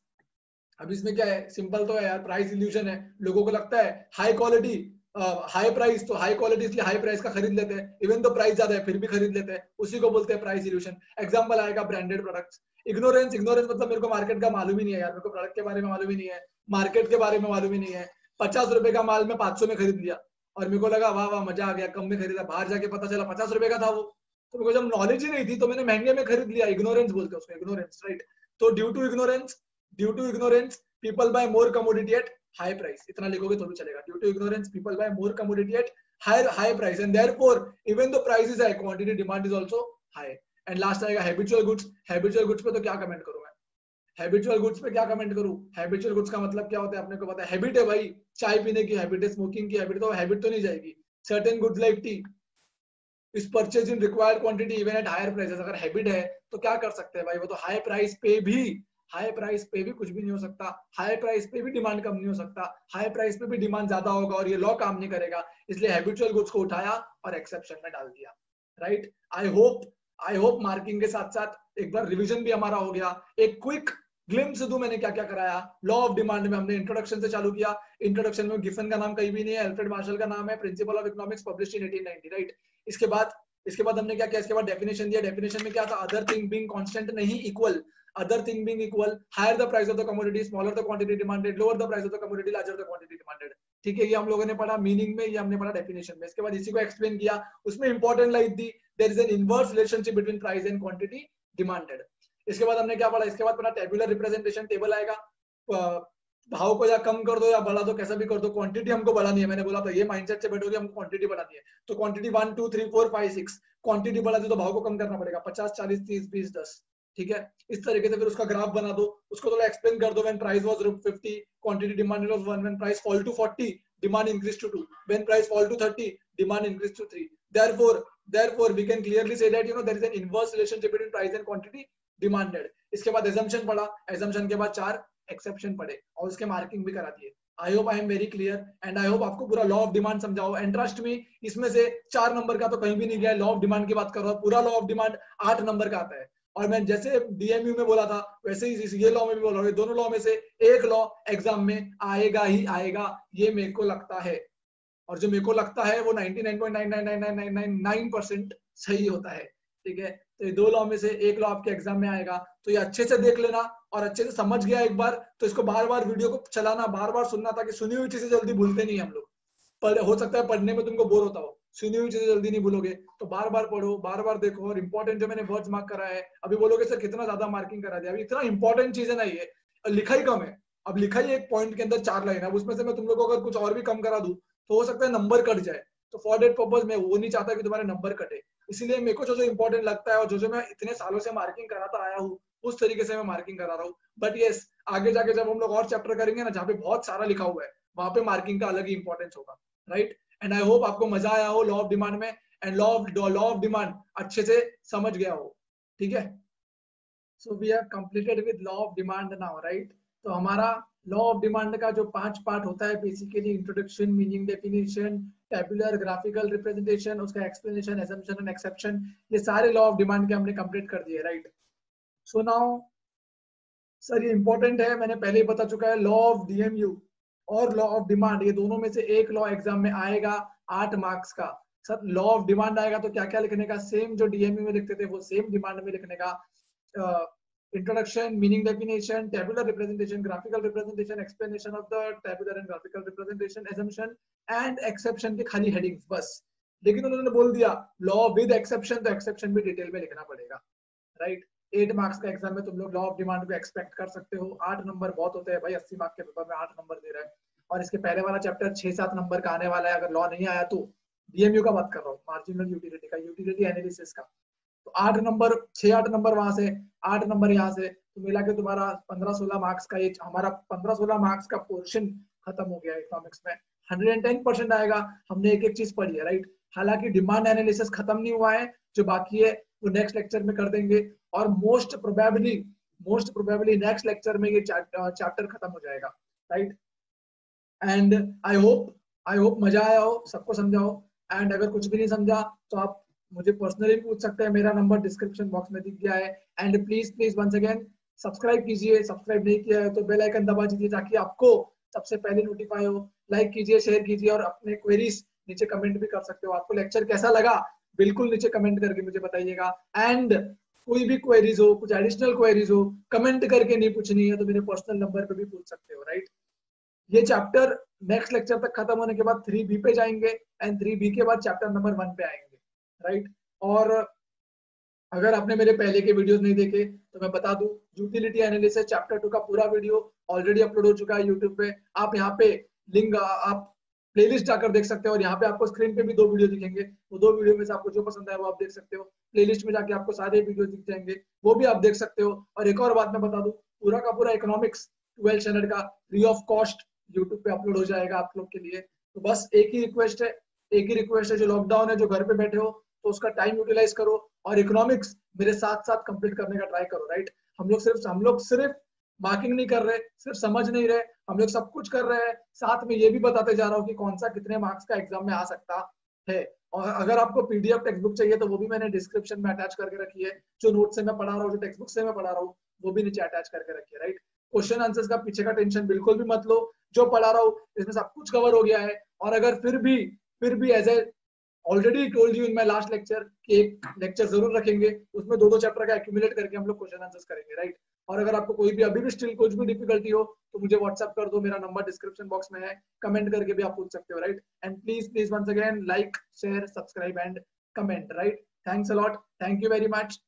S1: अब इसमें क्या है, सिंपल तो है यार, प्राइस इल्यूजन है। लोगों को लगता है हाई क्वालिटी हाई प्राइस, तो हाई क्वालिटी इसलिए हाई प्राइस का खरीद लेते हैं, इवन तो प्राइस ज्यादा है फिर भी खरीद लेते हैं, उसी को बोलते हैं प्राइस इल्यूजन। एग्जांपल आएगा ब्रांडेड प्रोडक्ट्स। इग्नोरेंस, इग्नोरेंस मतलब मेरे को मार्केट का मालूम ही नहीं है यार, मेरे को प्रोडक्ट के बारे में मालूम ही नहीं है, मार्केट के बारे में मालूम ही नहीं है। 50 रुपए का माल मैं 500 में खरीद लिया और मेरे को लगा वाह वाह मजा आ गया, कम में खरीदा, बाहर जाके पता चला 50 रुपए का था वो, तो मेरे को जब नॉलेज ही नहीं थी तो मैंने महंगे में खरीद लिया। इग्नोरेंस बोलते हैं उसको, इग्नोरेंस, राइट। तो due to ignorance people buy more commodity at high price, इतना लिखोगे तो भी चलेगा। due to ignorance people buy more commodity at high price and therefore even though price is high quantity demand is also high। and last आएगा habitual goods। habitual goods पे तो क्या comment करूं मैं, habitual goods पे क्या comment करूं। habitual goods का मतलब क्या होता है अपने को पता है, हैबिट है भाई, चाय पीने की हैबिट है, स्मोकिंग की हैबिट, तो हैबिट तो नहीं जाएगी। certain goods like tea is purchased in required quantity even at higher prices। अगर हैबिट है तो क्या कर सकते हैं भाई, वो तो हाई प्राइस पे भी, हाई प्राइस पे भी कुछ भी नहीं हो सकता, हाई प्राइस पे भी डिमांड कम नहीं हो सकता, हाई प्राइस पे भी डिमांड ज्यादा होगा और ये लॉ काम नहीं करेगा, इसलिए हैबिचुअल गुड्स को उठाया और एक्सेप्शन में डाल दिया, राइट। आई होप मार्किंग के साथ साथ एक बार रिवीजन भी हमारा हो गया। एक क्विक ग्लिम्स दूं मैंने क्या क्या कराया। लॉ ऑफ डिमांड में हमने इंट्रोडक्शन से चालू किया, इंट्रोडक्शन में गिफन का नाम कहीं भी नहीं है, अल्फ्रेड मार्शल का नाम है, principal of economics published in 1890, right. इसके बाद हमने क्या किया, इसके बाद डेफिनेशन दिया। डेफिनेशन में क्या था, अदर थिंग बीइंग कांस्टेंट नहीं equal, other thing being equal, higher the price of the commodity, smaller the quantity demanded, lower the price of the commodity, larger the quantity demanded। ठीक है, ये हम लोगों ने पढ़ा मीनिंग में, ये हमने पढ़ा डेफिनेशन में। इसके बाद इसी को एक्सप्लेन किया, उसमें इंपॉर्टेंट लाइन दी, there is an inverse relationship between price and quantity demanded. इसके बाद हमने क्या पढ़ा, इसके बाद पढ़ा टेबुलर रिप्रेजेंटेशन। टेबल आएगा, भाव को या कम कर दो या बढ़ा दो, कैसा भी कर दो, क्वांटिटी हमको बढ़ानी है। मैंने बोला था ये माइंडसेट से बैठोगे हमको क्वांटिटी बढ़ानी है, तो क्वांटिटी 1 2 3 4 5 6, क्वांटिटी बढ़ा दी तो भाव को कम करना पड़ेगा, 50 40 30 20 10। ठीक है, इस तरीके से फिर उसका ग्राफ बना दो, उसको थोड़ा एक्सप्लेन कर दो। When price was 50 quantity demanded was 1, when price fall to 40 demand increase to 2, when price fall to 30 demand increase to 3। therefore we can clearly say that there is an inverse relationship between price and quantity demanded। इसके बाद assumption पढ़ा, assumption के बाद 4 exception पढ़े और उसके marking भी करा दिए। I hope I am very clear and I hope आपको पूरा लॉ ऑफ डिमांड समझाओ। एंड ट्रस्ट मी, इसमें से 4 नंबर का तो कहीं भी नहीं गया, लॉ ऑफ डिमांड की बात कर रहा हूँ, पूरा लॉ ऑफ डिमांड 8 नंबर का आता है। और मैं जैसे डीएमयू में बोला था वैसे ही ये लॉ में भी बोल रहा हूँ, दोनों लॉ में से एक लॉ एग्जाम में आएगा ही आएगा, ये मेरे को लगता है। और जो मेरे को लगता है वो 99.99999% सही होता है। ठीक है, तो ये 2 लॉ में से एक लॉ आपके एग्जाम में आएगा, तो ये अच्छे से देख लेना और अच्छे से समझ गया एक बार तो इसको बार बार वीडियो को चलाना, बार बार सुनना, ताकि सुनी हुई चीजें जल्दी भूलते नहीं हम लोग। पर हो सकता है पढ़ने में तुमको बोर होता हो, सुनी हुई चीजें जल्दी नहीं भूलोगे, तो बार बार पढ़ो, बार बार देखो। और इंपॉर्टेंट जो मैंने वर्ड्स मार्क करा है, अभी बोलोगे सर कितना ज्यादा मार्किंग करा दिया, अभी इतना इंपॉर्टेंट चीज है ना ये, लिखा ही कम है। अब लिखा ही एक पॉइंट के अंदर 4 लाइन है, अब उसमें से मैं तुम लोगों को अगर कुछ और भी कम करा दूं तो हो सकता है नंबर कट जाए, तो फॉर दैट पर्पस मैं वो नहीं चाहता कि तुम्हारे नंबर कटे, इसीलिए मेरे को जो इंपॉर्टेंट लगता है और जो मैं इतने सालों से मार्किंग कराता आया हूँ उस तरीके से मैं मार्किंग करा रहा हूँ। बट यस, आगे जाके जब हम लोग और चैप्टर करेंगे ना जहाँ पे बहुत सारा लिखा हुआ है, वहां पे मार्किंग का अलग ही इंपॉर्टेंस होगा, राइट। एंड आई होप आपको मजा आया हो लॉ ऑफ डिमांड में, एंड लॉ ऑफ डिमांड अच्छे से समझ गया हो। ठीक है, so we have completed with law of demand now, right. तो हमारा लॉ ऑफ डिमांड का जो 5 पार्ट होता है, basically introduction, meaning, definition, tabular, graphical representation, उसका एक्सप्लेनेशन, असम्पशन एंड एक्सेप्शन, ये सारे लॉ ऑफ डिमांड के हमने कंप्लीट कर दिए, राइट। सो नाउ सर ये इंपॉर्टेंट है, मैंने पहले ही बता चुका है, लॉ ऑफ डीएमयू। और लॉ ऑफ डिमांड, ये दोनों में से एक लॉ एग्जाम में आएगा 8 मार्क्स का। सर लॉ ऑफ डिमांड आएगा तो क्या क्या लिखने का, सेम जो डीएमयू में लिखते थे वो सेम डिमांड में लिखने का। Introduction, meaning definition, tabular representation, graphical representation, explanation of the tabular and graphical representation, assumption and exception की खाली हेडिंग्स बस। लेकिन उन्होंने बोल दिया लॉ विद एक्सेप्शन, तो एक्सेप्शन भी डिटेल में लिखना पड़ेगा, राइट। 8 मार्क्स का एग्जाम में तुम लोग लॉ ऑफ डिमांड को एक्सपेक्ट कर सकते हो। 8 नंबर बहुत होते हैं भाई, 80 मार्क्स के पेपर में 8 नंबर दे रहा है। और इसके पहले वाला चैप्टर 6-7 नंबर का आने वाला है अगर लॉ नहीं आया तो। डीएमयू का बात कर रहा हूँ, मार्जिनल यूटिलिटी का, यूटिलिटी एनालिसिस का। तो 8 नंबर, 6-8 नंबर वहां से, 8 नंबर यहाँ से, तो मिला के तुम्हारा 15-16 मार्क्स का, ये हमारा 15-16 मार्क्स का पोर्शन खत्म हो गया इकोनॉमिक्स में। 110% आएगा। हमने एक एक चीज पढ़ी है, राइट। हालांकि डिमांड एनालिसिस खत्म नहीं हुआ है, जो बाकी है वो नेक्स्ट लेक्चर में कर देंगे। और मोस्ट प्रोबेबली नेक्स्ट लेक्चर में ये चैप्टर खत्म हो जाएगा, राइट। एंड आई होप मजा आया हो, सबको समझाओ। एंड अगर कुछ भी नहीं समझा तो आप मुझे पर्सनली पूछ सकते हैं, मेरा नंबर डिस्क्रिप्शन बॉक्स में दिख गया है। And please once again subscribe कीजिए, सब्सक्राइब नहीं किया है तो बेल आइकन दबा दीजिए ताकि आपको सबसे पहले नोटिफाई हो। लाइक कीजिए, शेयर कीजिए और अपने क्वेरीज नीचे कमेंट भी कर सकते हो। आपको लेक्चर कैसा लगा बिल्कुल नीचे कमेंट करके मुझे बताइएगा। एंड कोई भी क्वेरीज हो, कुछ एडिशनल क्वेरीज हो, कमेंट करके नहीं पूछनी है तो मेरे पर्सनल नंबर पे भी पूछ सकते हो, राइट। ये चैप्टर नेक्स्ट लेक्चर तक खत्म होने के बाद 3B पे जाएंगे एंड 3B के बाद चैप्टर नंबर 1 पे आएंगे, राइट। और अगर आपने मेरे पहले के वीडियोस नहीं देखे तो मैं बता दूं, यूटिलिटी एनालिसिस चैप्टर 2 का पूरा वीडियो ऑलरेडी अपलोड हो चुका है यूट्यूब पे। आप यहाँ पे लिंक, आप प्लेलिस्ट जाकर देख सकते हो और यहाँ पे आपको स्क्रीन पे भी 2 वीडियो दिखेंगे। वो 2 वीडियो में से आपको जो पसंद है वो आप देख सकते हो। प्लेलिस्ट में जाके आपको सारे वीडियो दिख जाएंगे, वो भी आप देख सकते हो। और एक और बात मैं बता दूं, पूरा का पूरा इकोनॉमिक्स 12 स्टैंडर्ड का फ्री ऑफ कॉस्ट यूट्यूब पे अपलोड हो जाएगा आप लोग के लिए। तो बस एक ही रिक्वेस्ट है, जो लॉकडाउन है, जो घर पे बैठे हो, तो उसका टाइम यूटिलाइज करो और इकोनॉमिक्स मेरे साथ साथ कंप्लीट करने का ट्राई करो, राइट। हम लोग सिर्फ मार्किंग नहीं कर रहे, सिर्फ समझ नहीं रहे, हम लोग सब कुछ कर रहे हैं। साथ में ये भी बताते जा रहा हूँ कि कौन सा कितने मार्क्स का एग्जाम में आ सकता है। और अगर आपको पीडीएफ टेक्स्ट बुक चाहिए तो वो भी मैंने डिस्क्रिप्शन में अटैच करके रखी है। जो नोट से मैं पढ़ा रहा हूँ, जो टेक्स्ट बुक से मैं पढ़ा रहा हूँ, वो भी नीचे अटैच करके रखी है, राइट। क्वेश्चन आंसर्स का पीछे का टेंशन बिल्कुल भी मत लो, जो पढ़ा रहा हूँ इसमें सब कुछ कवर हो गया है। और अगर फिर भी as I already told you in my last lecture कि एक लेक्चर जरूर रखेंगे, उसमें 2-2 चैप्टर का एक्यूमुलेट करके हम लोग क्वेश्चन आंसर्स करेंगे, राइट। और अगर आपको कोई भी अभी भी स्टिल कुछ भी डिफिकल्टी हो तो मुझे व्हाट्सएप कर दो, मेरा नंबर डिस्क्रिप्शन बॉक्स में है, कमेंट करके भी आप पूछ सकते हो, right. And please once again like, share, subscribe and comment, right. Thanks a lot, thank you very much.